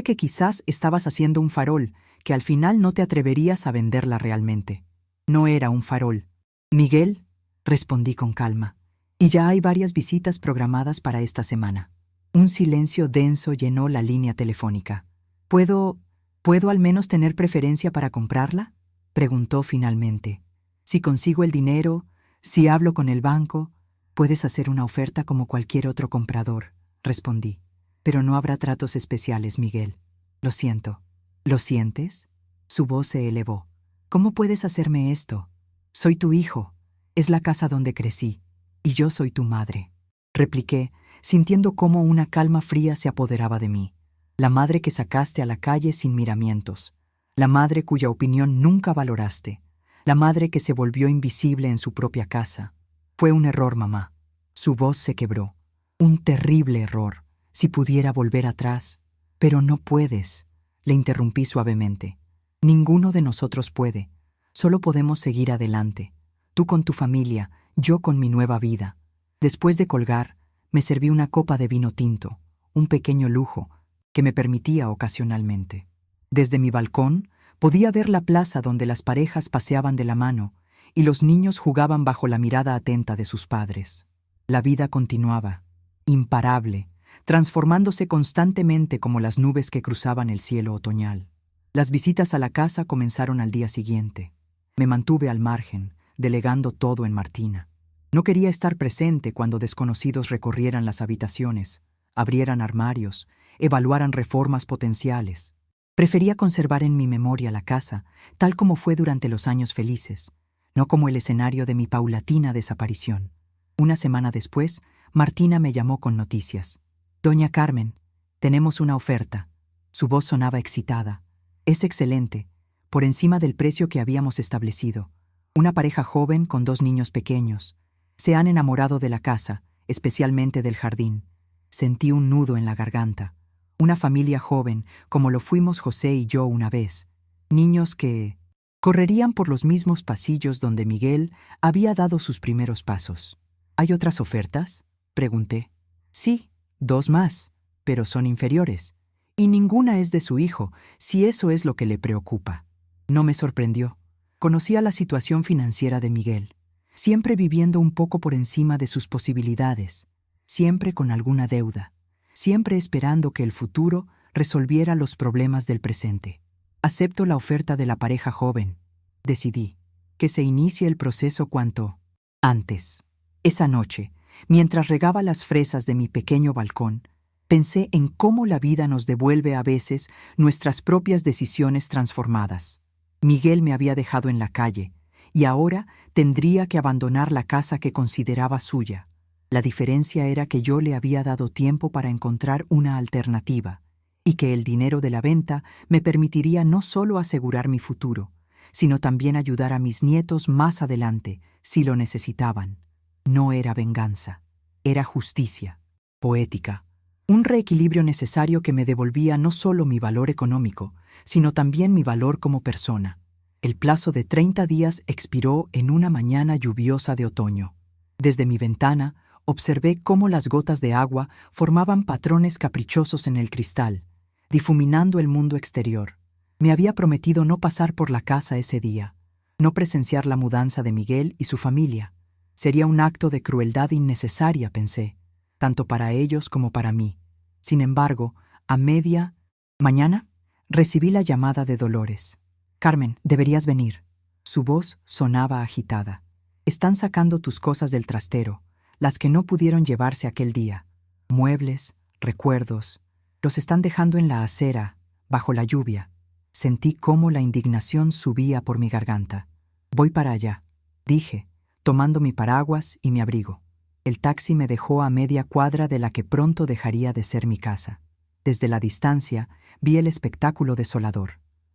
que quizás estabas haciendo un farol, que al final no te atreverías a venderla realmente. No era un farol. Miguel, respondí con calma, y ya hay varias visitas programadas para esta semana. Un silencio denso llenó la línea telefónica. ¿Puedo al menos tener preferencia para comprarla?, preguntó finalmente. Si consigo el dinero, si hablo con el banco, puedes hacer una oferta como cualquier otro comprador, respondí. Pero no habrá tratos especiales, Miguel. Lo siento. ¿Lo sientes? Su voz se elevó. ¿Cómo puedes hacerme esto? Soy tu hijo. Es la casa donde crecí. Y yo soy tu madre. Repliqué, sintiendo cómo una calma fría se apoderaba de mí. La madre que sacaste a la calle sin miramientos. La madre cuya opinión nunca valoraste. La madre que se volvió invisible en su propia casa. Fue un error, mamá. Su voz se quebró. Un terrible error. Si pudiera volver atrás. Pero no puedes, le interrumpí suavemente. Ninguno de nosotros puede. Solo podemos seguir adelante. Tú con tu familia, yo con mi nueva vida. Después de colgar, me serví una copa de vino tinto, un pequeño lujo que me permitía ocasionalmente. Desde mi balcón podía ver la plaza donde las parejas paseaban de la mano y los niños jugaban bajo la mirada atenta de sus padres. La vida continuaba, imparable, transformándose constantemente como las nubes que cruzaban el cielo otoñal. Las visitas a la casa comenzaron al día siguiente. Me mantuve al margen, delegando todo en Martina. No quería estar presente cuando desconocidos recorrieran las habitaciones, abrieran armarios, evaluaran reformas potenciales. Prefería conservar en mi memoria la casa, tal como fue durante los años felices, no como el escenario de mi paulatina desaparición. Una semana después, Martina me llamó con noticias. Doña Carmen, tenemos una oferta. Su voz sonaba excitada. Es excelente, por encima del precio que habíamos establecido. Una pareja joven con 2 niños pequeños. Se han enamorado de la casa, especialmente del jardín. Sentí un nudo en la garganta. Una familia joven, como lo fuimos José y yo una vez. Niños que correrían por los mismos pasillos donde Miguel había dado sus primeros pasos. ¿Hay otras ofertas?, pregunté. Sí, 2 más, pero son inferiores. Y ninguna es de su hijo, si eso es lo que le preocupa. No me sorprendió. Conocía la situación financiera de Miguel, siempre viviendo un poco por encima de sus posibilidades, siempre con alguna deuda, siempre esperando que el futuro resolviera los problemas del presente. Acepto la oferta de la pareja joven. Decidí que se inicie el proceso cuanto antes. Esa noche, mientras regaba las fresas de mi pequeño balcón, pensé en cómo la vida nos devuelve a veces nuestras propias decisiones transformadas. Miguel me había dejado en la calle, y ahora tendría que abandonar la casa que consideraba suya. La diferencia era que yo le había dado tiempo para encontrar una alternativa, y que el dinero de la venta me permitiría no solo asegurar mi futuro, sino también ayudar a mis nietos más adelante, si lo necesitaban. No era venganza, era justicia, poética, un reequilibrio necesario que me devolvía no solo mi valor económico, sino también mi valor como persona. El plazo de 30 días expiró en una mañana lluviosa de otoño. Desde mi ventana observé cómo las gotas de agua formaban patrones caprichosos en el cristal, difuminando el mundo exterior. Me había prometido no pasar por la casa ese día, no presenciar la mudanza de Miguel y su familia. Sería un acto de crueldad innecesaria, pensé, tanto para ellos como para mí. Sin embargo, a media mañana, recibí la llamada de Dolores. Carmen, deberías venir. Su voz sonaba agitada. Están sacando tus cosas del trastero, las que no pudieron llevarse aquel día. Muebles, recuerdos, los están dejando en la acera, bajo la lluvia. Sentí cómo la indignación subía por mi garganta. Voy para allá, dije, tomando mi paraguas y mi abrigo. El taxi me dejó a media cuadra de la que pronto dejaría de ser mi casa. Desde la distancia, vi el espectáculo desolador.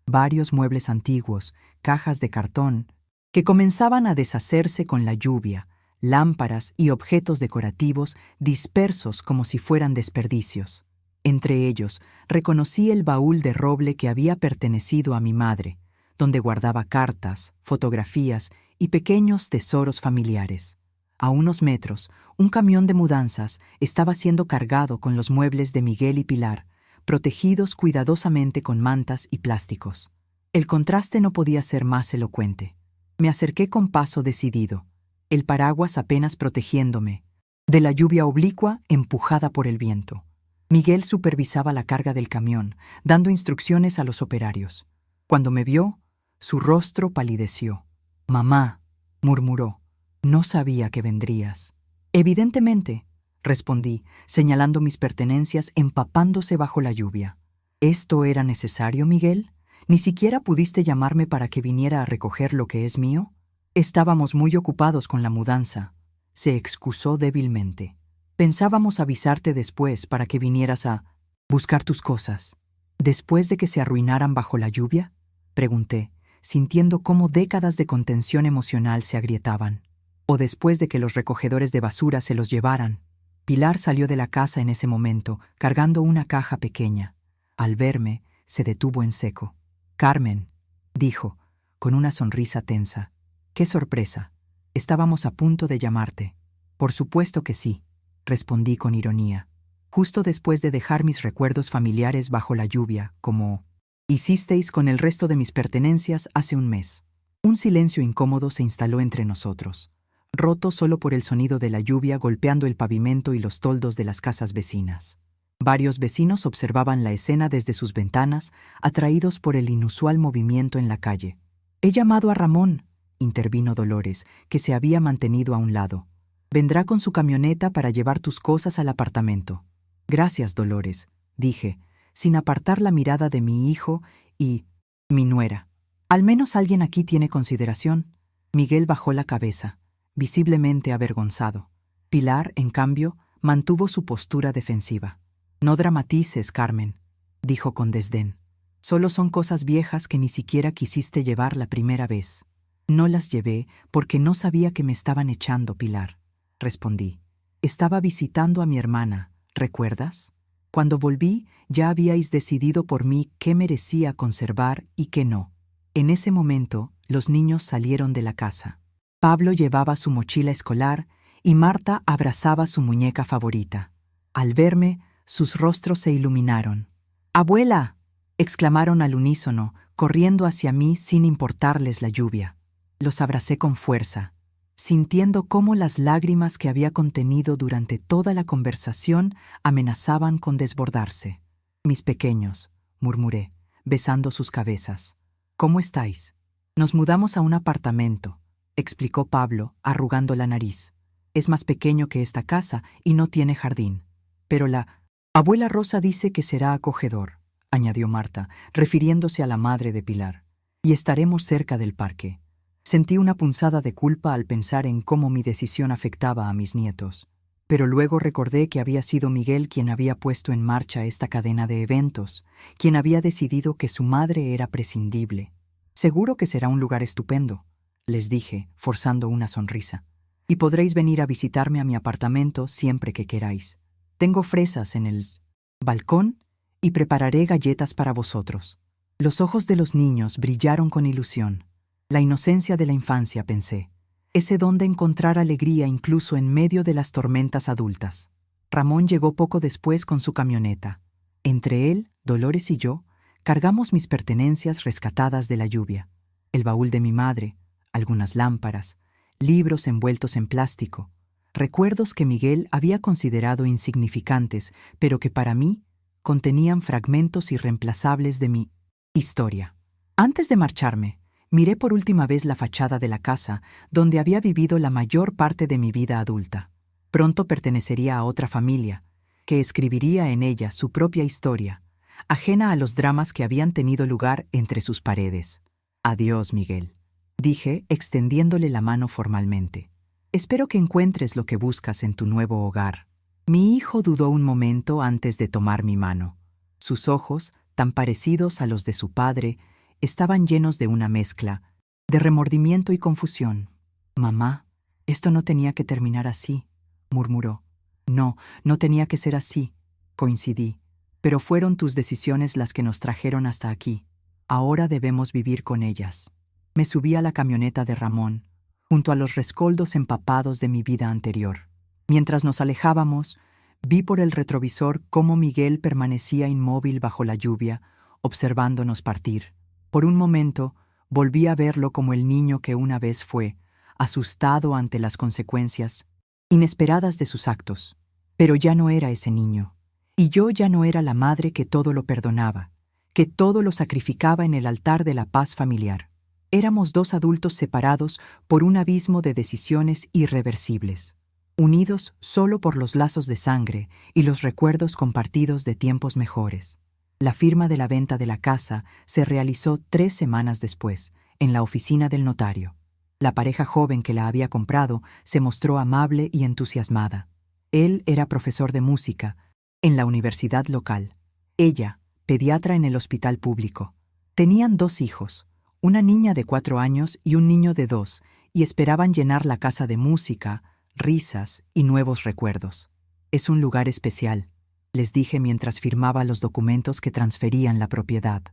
Varios muebles antiguos, cajas de cartón, que comenzaban a deshacerse con la lluvia, lámparas y objetos decorativos dispersos como si fueran desperdicios. Entre ellos, reconocí el baúl de roble que había pertenecido a mi madre, donde guardaba cartas, fotografías y pequeños tesoros familiares. A unos metros, un camión de mudanzas estaba siendo cargado con los muebles de Miguel y Pilar, protegidos cuidadosamente con mantas y plásticos. El contraste no podía ser más elocuente. Me acerqué con paso decidido, el paraguas apenas protegiéndome, de la lluvia oblicua empujada por el viento. Miguel supervisaba la carga del camión, dando instrucciones a los operarios. Cuando me vio, su rostro palideció. «Mamá», murmuró, «no sabía que vendrías». «Evidentemente», respondí, señalando mis pertenencias empapándose bajo la lluvia. «¿Esto era necesario, Miguel? ¿Ni siquiera pudiste llamarme para que viniera a recoger lo que es mío?» «Estábamos muy ocupados con la mudanza», se excusó débilmente. «Pensábamos avisarte después para que vinieras a buscar tus cosas». «¿Después de que se arruinaran bajo la lluvia?», pregunté, sintiendo cómo décadas de contención emocional se agrietaban. «¿O después de que los recogedores de basura se los llevaran?». Pilar salió de la casa en ese momento, cargando una caja pequeña. Al verme, se detuvo en seco. «Carmen», dijo, con una sonrisa tensa. «¡Qué sorpresa! Estábamos a punto de llamarte». «Por supuesto que sí», respondí con ironía. «Justo después de dejar mis recuerdos familiares bajo la lluvia, como hicisteis con el resto de mis pertenencias hace un mes». Un silencio incómodo se instaló entre nosotros, roto solo por el sonido de la lluvia golpeando el pavimento y los toldos de las casas vecinas. Varios vecinos observaban la escena desde sus ventanas, atraídos por el inusual movimiento en la calle. «He llamado a Ramón», intervino Dolores, que se había mantenido a un lado. «Vendrá con su camioneta para llevar tus cosas al apartamento». «Gracias, Dolores», dije, sin apartar la mirada de mi hijo y mi nuera. «Al menos alguien aquí tiene consideración». Miguel bajó la cabeza, visiblemente avergonzado. Pilar, en cambio, mantuvo su postura defensiva. «No dramatices, Carmen», dijo con desdén. «Solo son cosas viejas que ni siquiera quisiste llevar la primera vez». «No las llevé porque no sabía que me estaban echando, Pilar», respondí. «Estaba visitando a mi hermana, ¿recuerdas? Cuando volví, ya habíais decidido por mí qué merecía conservar y qué no». En ese momento, los niños salieron de la casa. Pablo llevaba su mochila escolar y Marta abrazaba su muñeca favorita. Al verme, sus rostros se iluminaron. «¡Abuela!», exclamaron al unísono, corriendo hacia mí sin importarles la lluvia. Los abracé con fuerza, sintiendo cómo las lágrimas que había contenido durante toda la conversación amenazaban con desbordarse. «Mis pequeños», murmuré, besando sus cabezas. «¿Cómo estáis?» «Nos mudamos a un apartamento», explicó Pablo, arrugando la nariz. «Es más pequeño que esta casa y no tiene jardín. Pero la abuela Rosa dice que será acogedor», añadió Marta, refiriéndose a la madre de Pilar. «Y estaremos cerca del parque». Sentí una punzada de culpa al pensar en cómo mi decisión afectaba a mis nietos. Pero luego recordé que había sido Miguel quien había puesto en marcha esta cadena de eventos, quien había decidido que su madre era prescindible. «Seguro que será un lugar estupendo», les dije, forzando una sonrisa. «Y podréis venir a visitarme a mi apartamento siempre que queráis. Tengo fresas en el balcón y prepararé galletas para vosotros». Los ojos de los niños brillaron con ilusión. La inocencia de la infancia, pensé. Ese don de encontrar alegría incluso en medio de las tormentas adultas. Ramón llegó poco después con su camioneta. Entre él, Dolores y yo, cargamos mis pertenencias rescatadas de la lluvia. El baúl de mi madre, algunas lámparas, libros envueltos en plástico, recuerdos que Miguel había considerado insignificantes, pero que para mí contenían fragmentos irreemplazables de mi historia. Antes de marcharme, miré por última vez la fachada de la casa donde había vivido la mayor parte de mi vida adulta. Pronto pertenecería a otra familia, que escribiría en ella su propia historia, ajena a los dramas que habían tenido lugar entre sus paredes. «Adiós, Miguel», dije, extendiéndole la mano formalmente. «Espero que encuentres lo que buscas en tu nuevo hogar». Mi hijo dudó un momento antes de tomar mi mano. Sus ojos, tan parecidos a los de su padre, estaban llenos de una mezcla de remordimiento y confusión. «Mamá, esto no tenía que terminar así», murmuró. «No, no tenía que ser así», coincidí. «Pero fueron tus decisiones las que nos trajeron hasta aquí. Ahora debemos vivir con ellas». Me subí a la camioneta de Ramón, junto a los rescoldos empapados de mi vida anterior. Mientras nos alejábamos, vi por el retrovisor cómo Miguel permanecía inmóvil bajo la lluvia, observándonos partir. Por un momento, volví a verlo como el niño que una vez fue, asustado ante las consecuencias inesperadas de sus actos. Pero ya no era ese niño. Y yo ya no era la madre que todo lo perdonaba, que todo lo sacrificaba en el altar de la paz familiar. Éramos dos adultos separados por un abismo de decisiones irreversibles, unidos solo por los lazos de sangre y los recuerdos compartidos de tiempos mejores. La firma de la venta de la casa se realizó 3 semanas después, en la oficina del notario. La pareja joven que la había comprado se mostró amable y entusiasmada. Él era profesor de música en la universidad local. Ella, pediatra en el hospital público. Tenían 2 hijos, una niña de 4 años y un niño de 2, y esperaban llenar la casa de música, risas y nuevos recuerdos. «Es un lugar especial», les dije mientras firmaba los documentos que transferían la propiedad.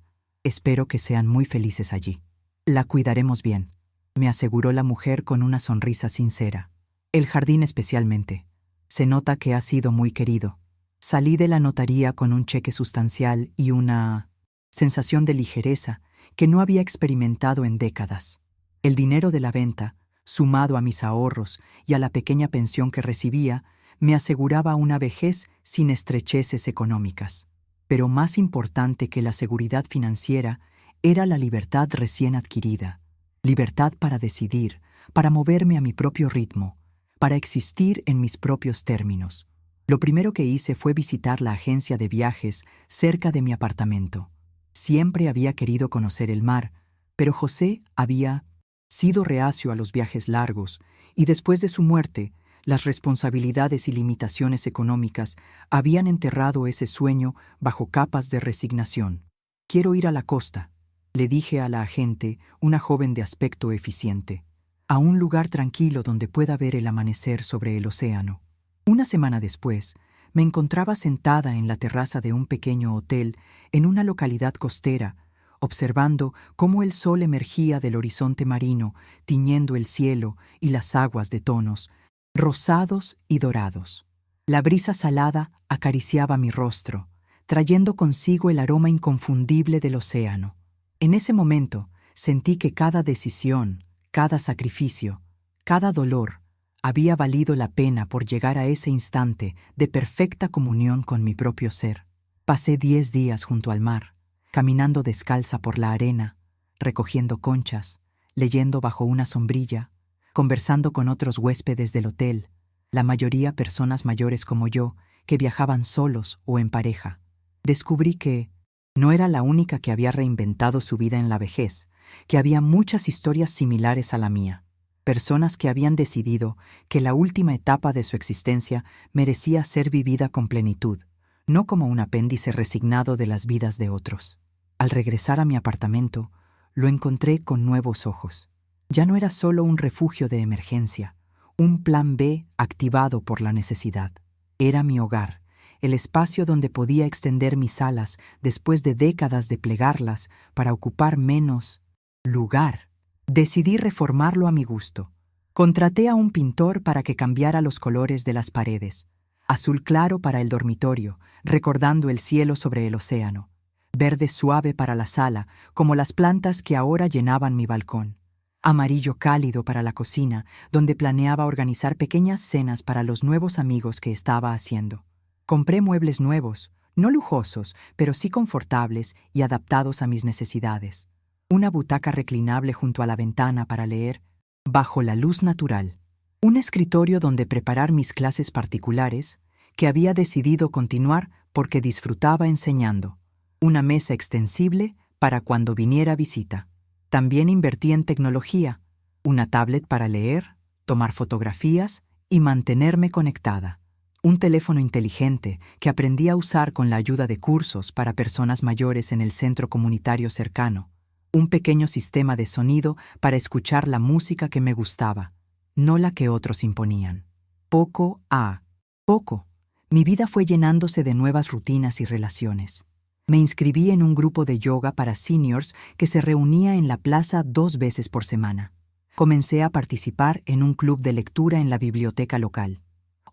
«Espero que sean muy felices allí. La cuidaremos bien», me aseguró la mujer con una sonrisa sincera. «El jardín especialmente. Se nota que ha sido muy querido». Salí de la notaría con un cheque sustancial y una sensación de ligereza que no había experimentado en décadas. El dinero de la venta, sumado a mis ahorros y a la pequeña pensión que recibía, me aseguraba una vejez sin estrecheces económicas. Pero más importante que la seguridad financiera era la libertad recién adquirida. Libertad para decidir, para moverme a mi propio ritmo, para existir en mis propios términos. Lo primero que hice fue visitar la agencia de viajes cerca de mi apartamento. Siempre había querido conocer el mar, pero José había sido reacio a los viajes largos, y después de su muerte, las responsabilidades y limitaciones económicas habían enterrado ese sueño bajo capas de resignación. «Quiero ir a la costa», le dije a la agente, una joven de aspecto eficiente, «a un lugar tranquilo donde pueda ver el amanecer sobre el océano». Una semana después, me encontraba sentada en la terraza de un pequeño hotel en una localidad costera, observando cómo el sol emergía del horizonte marino, tiñendo el cielo y las aguas de tonos rosados y dorados. La brisa salada acariciaba mi rostro, trayendo consigo el aroma inconfundible del océano. En ese momento sentí que cada decisión, cada sacrificio, cada dolor había valido la pena por llegar a ese instante de perfecta comunión con mi propio ser. Pasé 10 días junto al mar, caminando descalza por la arena, recogiendo conchas, leyendo bajo una sombrilla, conversando con otros huéspedes del hotel, la mayoría personas mayores como yo, que viajaban solos o en pareja. Descubrí que no era la única que había reinventado su vida en la vejez, que había muchas historias similares a la mía. Personas que habían decidido que la última etapa de su existencia merecía ser vivida con plenitud, no como un apéndice resignado de las vidas de otros. Al regresar a mi apartamento, lo encontré con nuevos ojos. Ya no era solo un refugio de emergencia, un plan B activado por la necesidad. Era mi hogar, el espacio donde podía extender mis alas después de décadas de plegarlas para ocupar menos lugar. Decidí reformarlo a mi gusto. Contraté a un pintor para que cambiara los colores de las paredes. Azul claro para el dormitorio, recordando el cielo sobre el océano. Verde suave para la sala, como las plantas que ahora llenaban mi balcón. Amarillo cálido para la cocina, donde planeaba organizar pequeñas cenas para los nuevos amigos que estaba haciendo. Compré muebles nuevos, no lujosos, pero sí confortables y adaptados a mis necesidades. Una butaca reclinable junto a la ventana para leer, bajo la luz natural. Un escritorio donde preparar mis clases particulares, que había decidido continuar porque disfrutaba enseñando. Una mesa extensible para cuando viniera visita. También invertí en tecnología, una tablet para leer, tomar fotografías y mantenerme conectada. Un teléfono inteligente que aprendí a usar con la ayuda de cursos para personas mayores en el centro comunitario cercano. Un pequeño sistema de sonido para escuchar la música que me gustaba, no la que otros imponían. Poco a poco, mi vida fue llenándose de nuevas rutinas y relaciones. Me inscribí en un grupo de yoga para seniors que se reunía en la plaza 2 veces por semana. Comencé a participar en un club de lectura en la biblioteca local.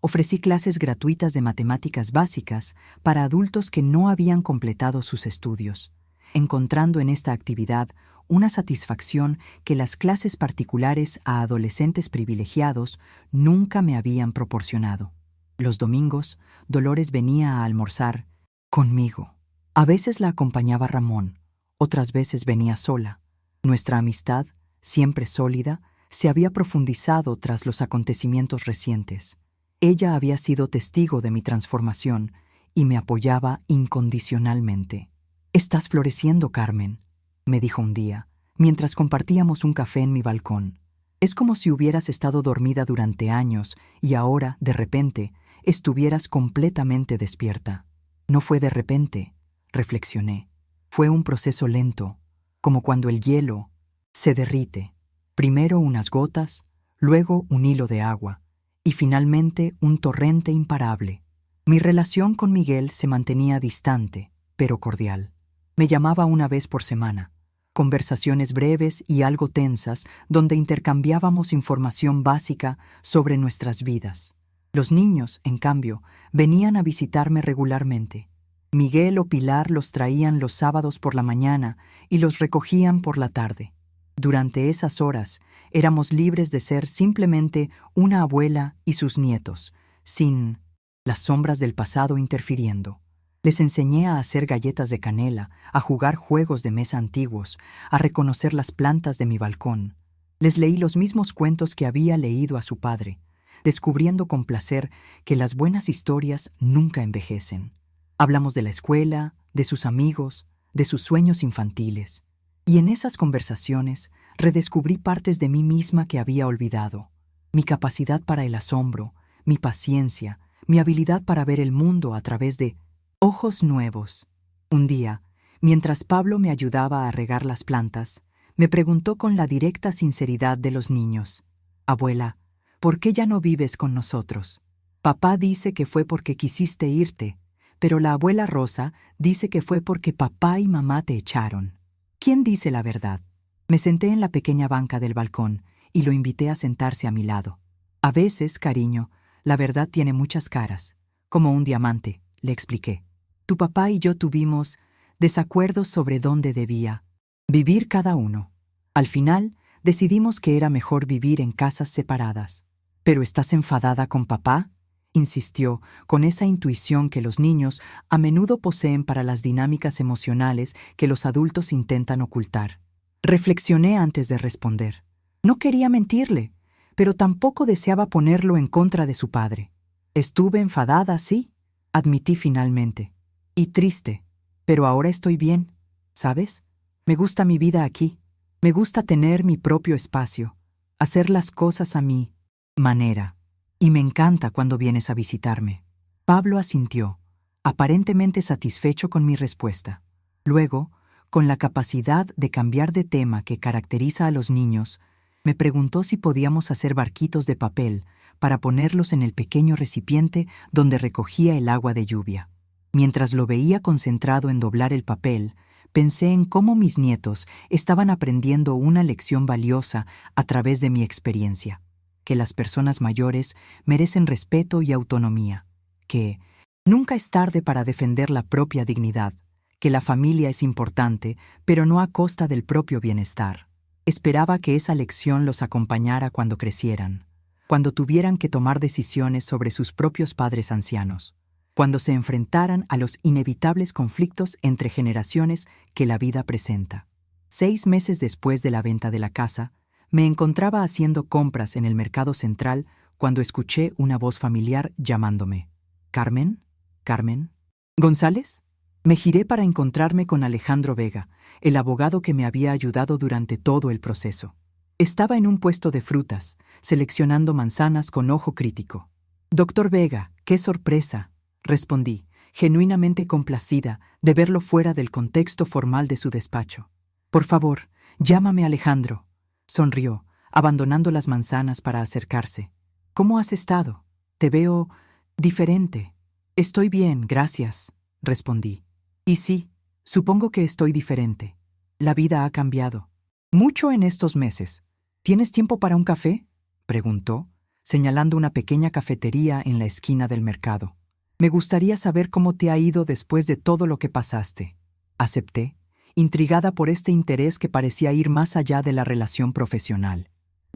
Ofrecí clases gratuitas de matemáticas básicas para adultos que no habían completado sus estudios, encontrando en esta actividad una satisfacción que las clases particulares a adolescentes privilegiados nunca me habían proporcionado. Los domingos, Dolores venía a almorzar conmigo. A veces la acompañaba Ramón, otras veces venía sola. Nuestra amistad, siempre sólida, se había profundizado tras los acontecimientos recientes. Ella había sido testigo de mi transformación y me apoyaba incondicionalmente. «Estás floreciendo, Carmen», me dijo un día, mientras compartíamos un café en mi balcón. «Es como si hubieras estado dormida durante años y ahora, de repente, estuvieras completamente despierta». No fue de repente, reflexioné. Fue un proceso lento, como cuando el hielo se derrite. Primero unas gotas, luego un hilo de agua, y finalmente un torrente imparable. Mi relación con Miguel se mantenía distante, pero cordial. Me llamaba una vez por semana. Conversaciones breves y algo tensas donde intercambiábamos información básica sobre nuestras vidas. Los niños, en cambio, venían a visitarme regularmente. Miguel o Pilar los traían los sábados por la mañana y los recogían por la tarde. Durante esas horas, éramos libres de ser simplemente una abuela y sus nietos, sin las sombras del pasado interfiriendo. Les enseñé a hacer galletas de canela, a jugar juegos de mesa antiguos, a reconocer las plantas de mi balcón. Les leí los mismos cuentos que había leído a su padre, descubriendo con placer que las buenas historias nunca envejecen. Hablamos de la escuela, de sus amigos, de sus sueños infantiles. Y en esas conversaciones redescubrí partes de mí misma que había olvidado. Mi capacidad para el asombro, mi paciencia, mi habilidad para ver el mundo a través de ojos nuevos. Un día, mientras Pablo me ayudaba a regar las plantas, me preguntó con la directa sinceridad de los niños: «Abuela, ¿por qué ya no vives con nosotros? Papá dice que fue porque quisiste irte, pero la abuela Rosa dice que fue porque papá y mamá te echaron. ¿Quién dice la verdad?». Me senté en la pequeña banca del balcón y lo invité a sentarse a mi lado. «A veces, cariño, la verdad tiene muchas caras, como un diamante», le expliqué. «Tu papá y yo tuvimos desacuerdos sobre dónde debía vivir cada uno. Al final, decidimos que era mejor vivir en casas separadas». «¿Pero estás enfadada con papá?», insistió, con esa intuición que los niños a menudo poseen para las dinámicas emocionales que los adultos intentan ocultar. Reflexioné antes de responder. No quería mentirle, pero tampoco deseaba ponerlo en contra de su padre. «Estuve enfadada, sí», admití finalmente. «Y triste, pero ahora estoy bien, ¿sabes? Me gusta mi vida aquí. Me gusta tener mi propio espacio, hacer las cosas a mi manera. Y me encanta cuando vienes a visitarme». Pablo asintió, aparentemente satisfecho con mi respuesta. Luego, con la capacidad de cambiar de tema que caracteriza a los niños, me preguntó si podíamos hacer barquitos de papel para ponerlos en el pequeño recipiente donde recogía el agua de lluvia. Mientras lo veía concentrado en doblar el papel, pensé en cómo mis nietos estaban aprendiendo una lección valiosa a través de mi experiencia: que las personas mayores merecen respeto y autonomía, que nunca es tarde para defender la propia dignidad, que la familia es importante, pero no a costa del propio bienestar. Esperaba que esa lección los acompañara cuando crecieran, cuando tuvieran que tomar decisiones sobre sus propios padres ancianos, cuando se enfrentaran a los inevitables conflictos entre generaciones que la vida presenta. 6 meses después de la venta de la casa, me encontraba haciendo compras en el mercado central cuando escuché una voz familiar llamándome. «¿Carmen? ¿Carmen? ¿González?». Me giré para encontrarme con Alejandro Vega, el abogado que me había ayudado durante todo el proceso. Estaba en un puesto de frutas, seleccionando manzanas con ojo crítico. «Doctor Vega, ¡Qué sorpresa!, respondí, genuinamente complacida de verlo fuera del contexto formal de su despacho. Por favor, llámame Alejandro. Sonrió, abandonando las manzanas para acercarse. ¿Cómo has estado? Te veo diferente. Estoy bien, gracias, respondí. Y sí, supongo que estoy diferente. La vida ha cambiado. Mucho en estos meses. ¿Tienes tiempo para un café?, preguntó, señalando una pequeña cafetería en la esquina del mercado. Me gustaría saber cómo te ha ido después de todo lo que pasaste. Acepté, intrigada por este interés que parecía ir más allá de la relación profesional.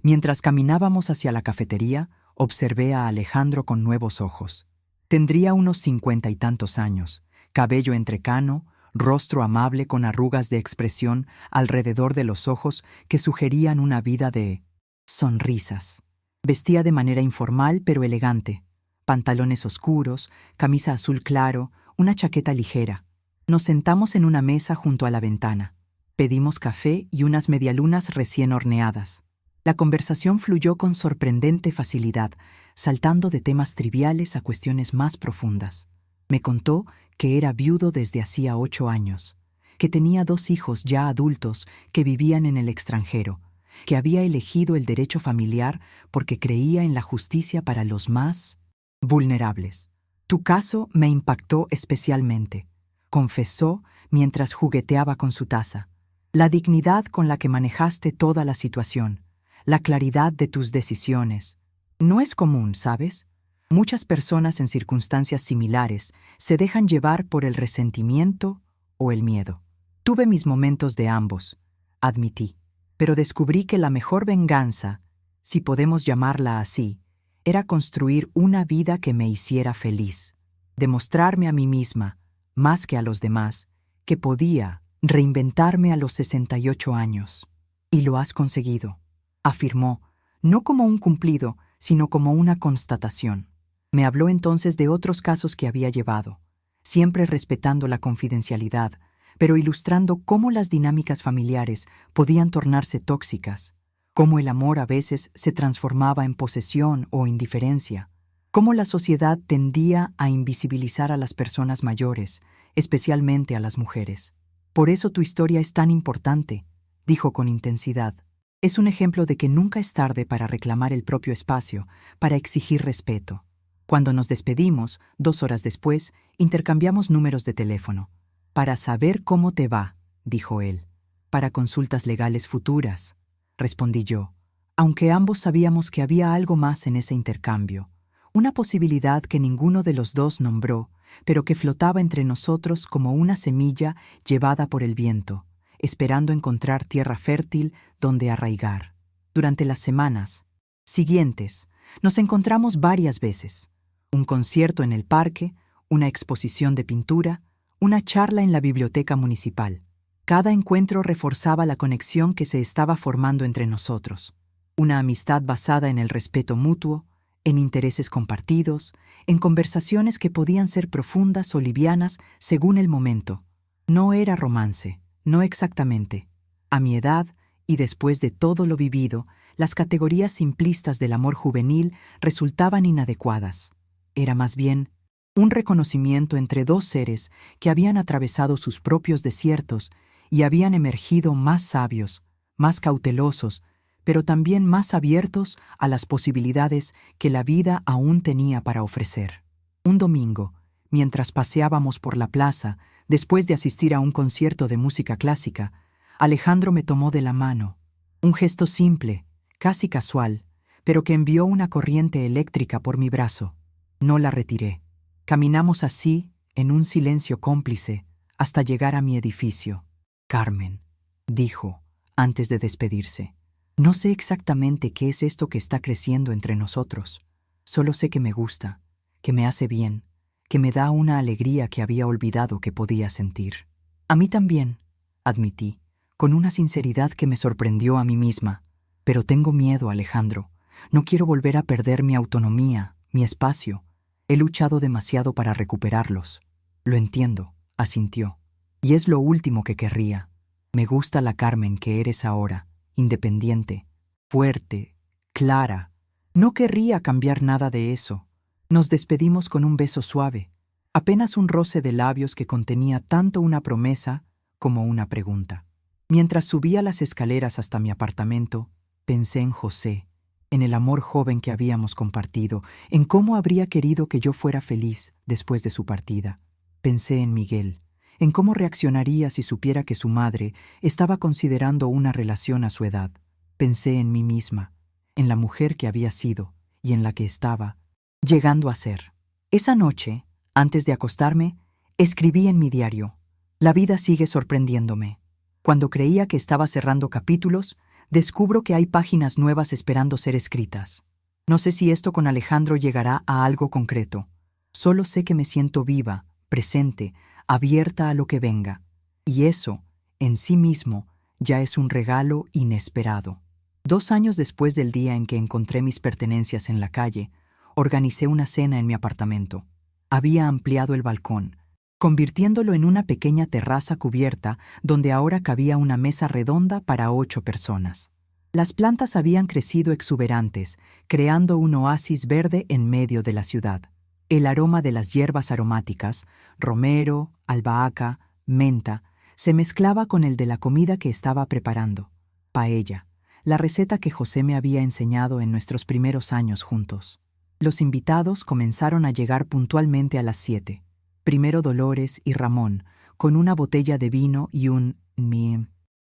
Mientras caminábamos hacia la cafetería, observé a Alejandro con nuevos ojos. Tendría unos 50 y tantos años, cabello entrecano, rostro amable con arrugas de expresión alrededor de los ojos que sugerían una vida de sonrisas. Vestía de manera informal pero elegante. Pantalones oscuros, camisa azul claro, una chaqueta ligera. Nos sentamos en una mesa junto a la ventana. Pedimos café y unas medialunas recién horneadas. La conversación fluyó con sorprendente facilidad, saltando de temas triviales a cuestiones más profundas. Me contó que era viudo desde hacía 8 años, que tenía 2 hijos ya adultos que vivían en el extranjero, que había elegido el derecho familiar porque creía en la justicia para los más vulnerables. Tu caso me impactó especialmente, confesó mientras jugueteaba con su taza. La dignidad con la que manejaste toda la situación, la claridad de tus decisiones. No es común, ¿sabes? Muchas personas en circunstancias similares se dejan llevar por el resentimiento o el miedo. Tuve mis momentos de ambos, admití, pero descubrí que la mejor venganza, si podemos llamarla así, era construir una vida que me hiciera feliz, demostrarme a mí misma, más que a los demás, que podía reinventarme a los 68 años. Y lo has conseguido, afirmó, no como un cumplido, sino como una constatación. Me habló entonces de otros casos que había llevado, siempre respetando la confidencialidad, pero ilustrando cómo las dinámicas familiares podían tornarse tóxicas, cómo el amor a veces se transformaba en posesión o indiferencia, cómo la sociedad tendía a invisibilizar a las personas mayores, especialmente a las mujeres. Por eso tu historia es tan importante, dijo con intensidad. Es un ejemplo de que nunca es tarde para reclamar el propio espacio, para exigir respeto. Cuando nos despedimos, 2 horas después, intercambiamos números de teléfono. Para saber cómo te va, dijo él. Para consultas legales futuras, respondí yo, aunque ambos sabíamos que había algo más en ese intercambio, una posibilidad que ninguno de los dos nombró, pero que flotaba entre nosotros como una semilla llevada por el viento, esperando encontrar tierra fértil donde arraigar. Durante las semanas siguientes, nos encontramos varias veces. Un concierto en el parque, una exposición de pintura, una charla en la biblioteca municipal. Cada encuentro reforzaba la conexión que se estaba formando entre nosotros. Una amistad basada en el respeto mutuo, en intereses compartidos, en conversaciones que podían ser profundas o livianas según el momento. No era romance, no exactamente. A mi edad, y después de todo lo vivido, las categorías simplistas del amor juvenil resultaban inadecuadas. Era más bien un reconocimiento entre 2 seres que habían atravesado sus propios desiertos y habían emergido más sabios, más cautelosos, pero también más abiertos a las posibilidades que la vida aún tenía para ofrecer. Un domingo, mientras paseábamos por la plaza, después de asistir a un concierto de música clásica, Alejandro me tomó de la mano. Un gesto simple, casi casual, pero que envió una corriente eléctrica por mi brazo. No la retiré. Caminamos así, en un silencio cómplice, hasta llegar a mi edificio. Carmen, dijo, antes de despedirse, no sé exactamente qué es esto que está creciendo entre nosotros. Solo sé que me gusta, que me hace bien, que me da una alegría que había olvidado que podía sentir. A mí también, admití, con una sinceridad que me sorprendió a mí misma. Pero tengo miedo, Alejandro. No quiero volver a perder mi autonomía, mi espacio. He luchado demasiado para recuperarlos. Lo entiendo, asintió. Y es lo último que querría. Me gusta la Carmen que eres ahora, independiente, fuerte, clara. No querría cambiar nada de eso. Nos despedimos con un beso suave, apenas un roce de labios que contenía tanto una promesa como una pregunta. Mientras subía las escaleras hasta mi apartamento, pensé en José, en el amor joven que habíamos compartido, en cómo habría querido que yo fuera feliz después de su partida. Pensé en Miguel, en cómo reaccionaría si supiera que su madre estaba considerando una relación a su edad. Pensé en mí misma, en la mujer que había sido y en la que estaba llegando a ser. Esa noche, antes de acostarme, escribí en mi diario: la vida sigue sorprendiéndome. Cuando creía que estaba cerrando capítulos, descubro que hay páginas nuevas esperando ser escritas. No sé si esto con Alejandro llegará a algo concreto. Solo sé que me siento viva, presente, abierta a lo que venga. Y eso, en sí mismo, ya es un regalo inesperado. 2 años después del día en que encontré mis pertenencias en la calle, organicé una cena en mi apartamento. Había ampliado el balcón, convirtiéndolo en una pequeña terraza cubierta donde ahora cabía una mesa redonda para 8 personas. Las plantas habían crecido exuberantes, creando un oasis verde en medio de la ciudad. El aroma de las hierbas aromáticas, romero, albahaca, menta, se mezclaba con el de la comida que estaba preparando. Paella, la receta que José me había enseñado en nuestros primeros años juntos. Los invitados comenzaron a llegar puntualmente a las 7. Primero Dolores y Ramón, con una botella de vino y un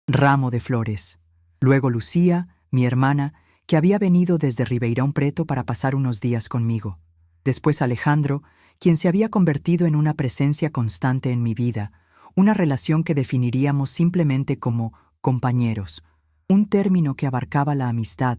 ramo de flores. Luego Lucía, mi hermana, que había venido desde Ribeirão Preto para pasar unos días conmigo. Después Alejandro, quien se había convertido en una presencia constante en mi vida, una relación que definiríamos simplemente como compañeros, un término que abarcaba la amistad,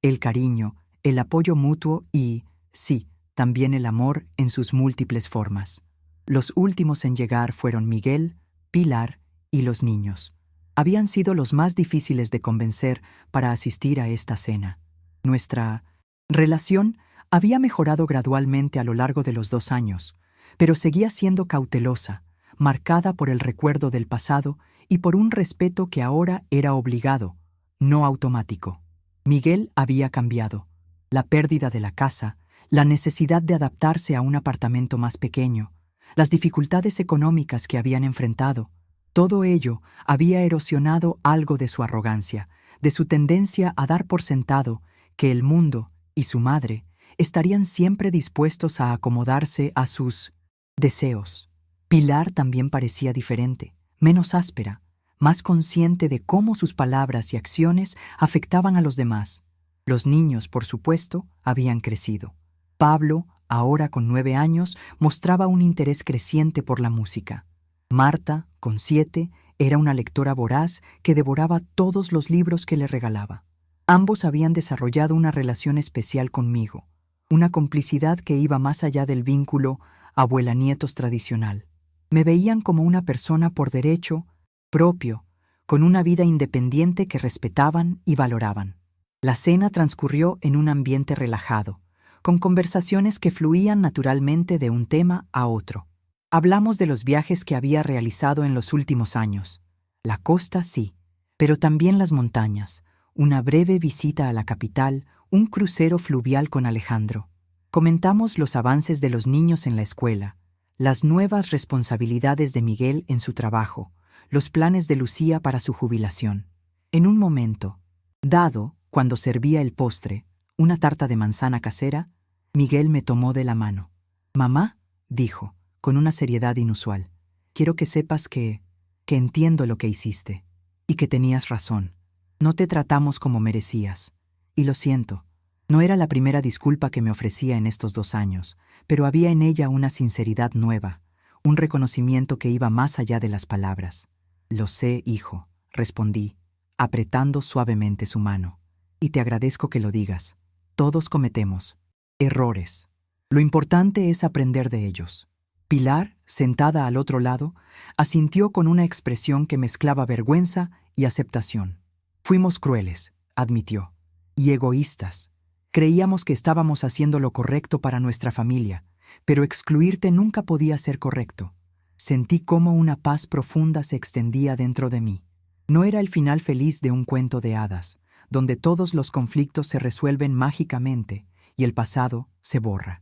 el cariño, el apoyo mutuo y, sí, también el amor en sus múltiples formas. Los últimos en llegar fueron Miguel, Pilar y los niños. Habían sido los más difíciles de convencer para asistir a esta cena. Nuestra relación había mejorado gradualmente a lo largo de los 2 años, pero seguía siendo cautelosa, marcada por el recuerdo del pasado y por un respeto que ahora era obligado, no automático. Miguel había cambiado. La pérdida de la casa, la necesidad de adaptarse a un apartamento más pequeño, las dificultades económicas que habían enfrentado, todo ello había erosionado algo de su arrogancia, de su tendencia a dar por sentado que el mundo y su madre estarían siempre dispuestos a acomodarse a sus deseos. Pilar también parecía diferente, menos áspera, más consciente de cómo sus palabras y acciones afectaban a los demás. Los niños, por supuesto, habían crecido. Pablo, ahora con 9 años, mostraba un interés creciente por la música. Marta, con 7, era una lectora voraz que devoraba todos los libros que le regalaba. Ambos habían desarrollado una relación especial conmigo, una complicidad que iba más allá del vínculo abuela-nietos tradicional. Me veían como una persona por derecho, propio, con una vida independiente que respetaban y valoraban. La cena transcurrió en un ambiente relajado, con conversaciones que fluían naturalmente de un tema a otro. Hablamos de los viajes que había realizado en los últimos años. La costa, sí, pero también las montañas, una breve visita a la capital, un crucero fluvial con Alejandro. Comentamos los avances de los niños en la escuela, las nuevas responsabilidades de Miguel en su trabajo, los planes de Lucía para su jubilación. En un momento, dado, cuando servía el postre, una tarta de manzana casera, Miguel me tomó de la mano. «Mamá», dijo, con una seriedad inusual, «quiero que sepas que entiendo lo que hiciste, y que tenías razón. No te tratamos como merecías. Y lo siento. No era la primera disculpa que me ofrecía en estos 2 años, pero había en ella una sinceridad nueva, un reconocimiento que iba más allá de las palabras. Lo sé, hijo», respondí, apretando suavemente su mano. «Y te agradezco que lo digas. Todos cometemos errores. Lo importante es aprender de ellos». Pilar, sentada al otro lado, asintió con una expresión que mezclaba vergüenza y aceptación. «Fuimos crueles», admitió, «y egoístas. Creíamos que estábamos haciendo lo correcto para nuestra familia, pero excluirte nunca podía ser correcto». Sentí cómo una paz profunda se extendía dentro de mí. No era el final feliz de un cuento de hadas, donde todos los conflictos se resuelven mágicamente y el pasado se borra.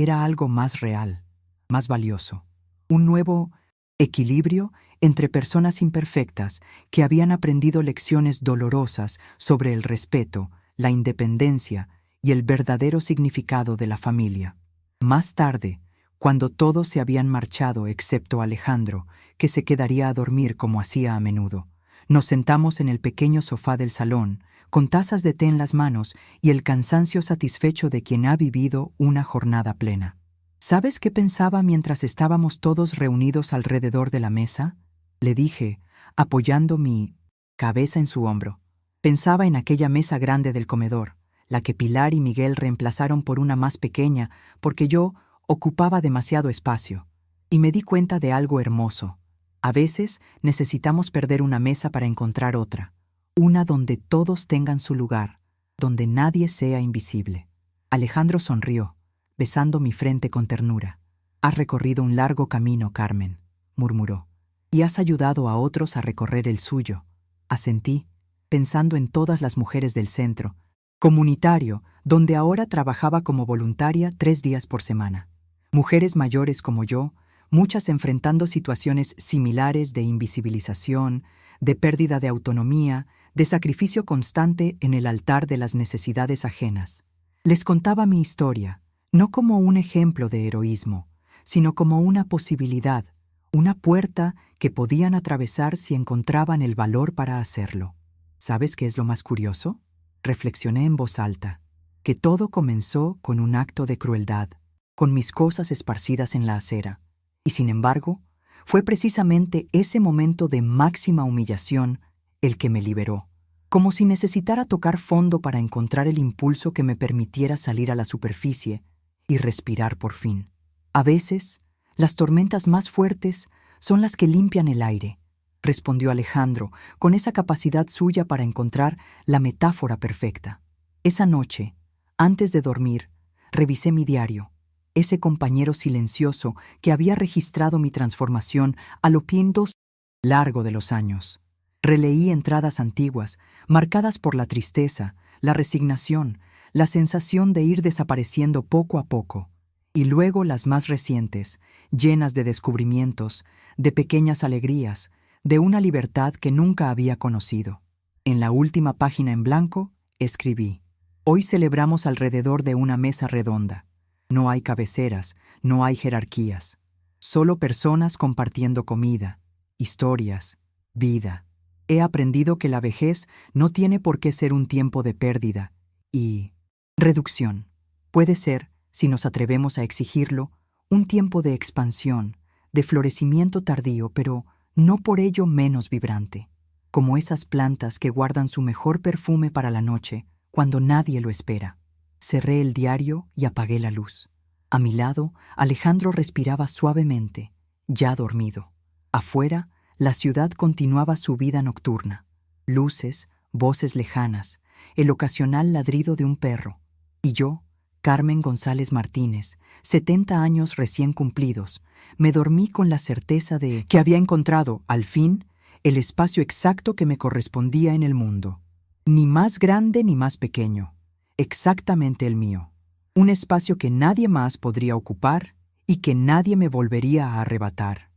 era algo más real, más valioso. Un nuevo equilibrio entre personas imperfectas que habían aprendido lecciones dolorosas sobre el respeto, la independencia y el verdadero significado de la familia. Más tarde, cuando todos se habían marchado excepto Alejandro, que se quedaría a dormir como hacía a menudo, nos sentamos en el pequeño sofá del salón, con tazas de té en las manos y el cansancio satisfecho de quien ha vivido una jornada plena. ¿Sabes qué pensaba mientras estábamos todos reunidos alrededor de la mesa? Le dije, apoyando mi cabeza en su hombro. Pensaba en aquella mesa grande del comedor, la que Pilar y Miguel reemplazaron por una más pequeña porque yo ocupaba demasiado espacio. Y me di cuenta de algo hermoso. A veces necesitamos perder una mesa para encontrar otra, una donde todos tengan su lugar, donde nadie sea invisible. Alejandro sonrió, besando mi frente con ternura. «Has recorrido un largo camino, Carmen», murmuró, «y has ayudado a otros a recorrer el suyo». Asentí, pensando en todas las mujeres del centro comunitario, donde ahora trabajaba como voluntaria 3 días por semana. Mujeres mayores como yo, muchas enfrentando situaciones similares de invisibilización, de pérdida de autonomía, de sacrificio constante en el altar de las necesidades ajenas. Les contaba mi historia, no como un ejemplo de heroísmo, sino como una posibilidad, una puerta que podían atravesar si encontraban el valor para hacerlo. ¿Sabes qué es lo más curioso? Reflexioné en voz alta, que todo comenzó con un acto de crueldad, con mis cosas esparcidas en la acera, y sin embargo, fue precisamente ese momento de máxima humillación el que me liberó, como si necesitara tocar fondo para encontrar el impulso que me permitiera salir a la superficie y respirar por fin. A veces, las tormentas más fuertes son las que limpian el aire, respondió Alejandro, con esa capacidad suya para encontrar la metáfora perfecta. Esa noche, antes de dormir, revisé mi diario, ese compañero silencioso que había registrado mi transformación a lo largo de los años. Releí entradas antiguas, marcadas por la tristeza, la resignación, la sensación de ir desapareciendo poco a poco, y luego las más recientes, llenas de descubrimientos, de pequeñas alegrías, de una libertad que nunca había conocido. En la última página en blanco, escribí: «Hoy celebramos alrededor de una mesa redonda. No hay cabeceras, no hay jerarquías. Solo personas compartiendo comida, historias, vida. He aprendido que la vejez no tiene por qué ser un tiempo de pérdida y reducción. Puede ser, si nos atrevemos a exigirlo, un tiempo de expansión, de florecimiento tardío, pero no por ello menos vibrante, como esas plantas que guardan su mejor perfume para la noche, cuando nadie lo espera». Cerré el diario y apagué la luz. A mi lado, Alejandro respiraba suavemente, ya dormido. Afuera, la ciudad continuaba su vida nocturna. Luces, voces lejanas, el ocasional ladrido de un perro. Y yo, Carmen González Martínez, 70 años recién cumplidos, me dormí con la certeza de que había encontrado, al fin, el espacio exacto que me correspondía en el mundo. Ni más grande ni más pequeño. Exactamente el mío. Un espacio que nadie más podría ocupar y que nadie me volvería a arrebatar.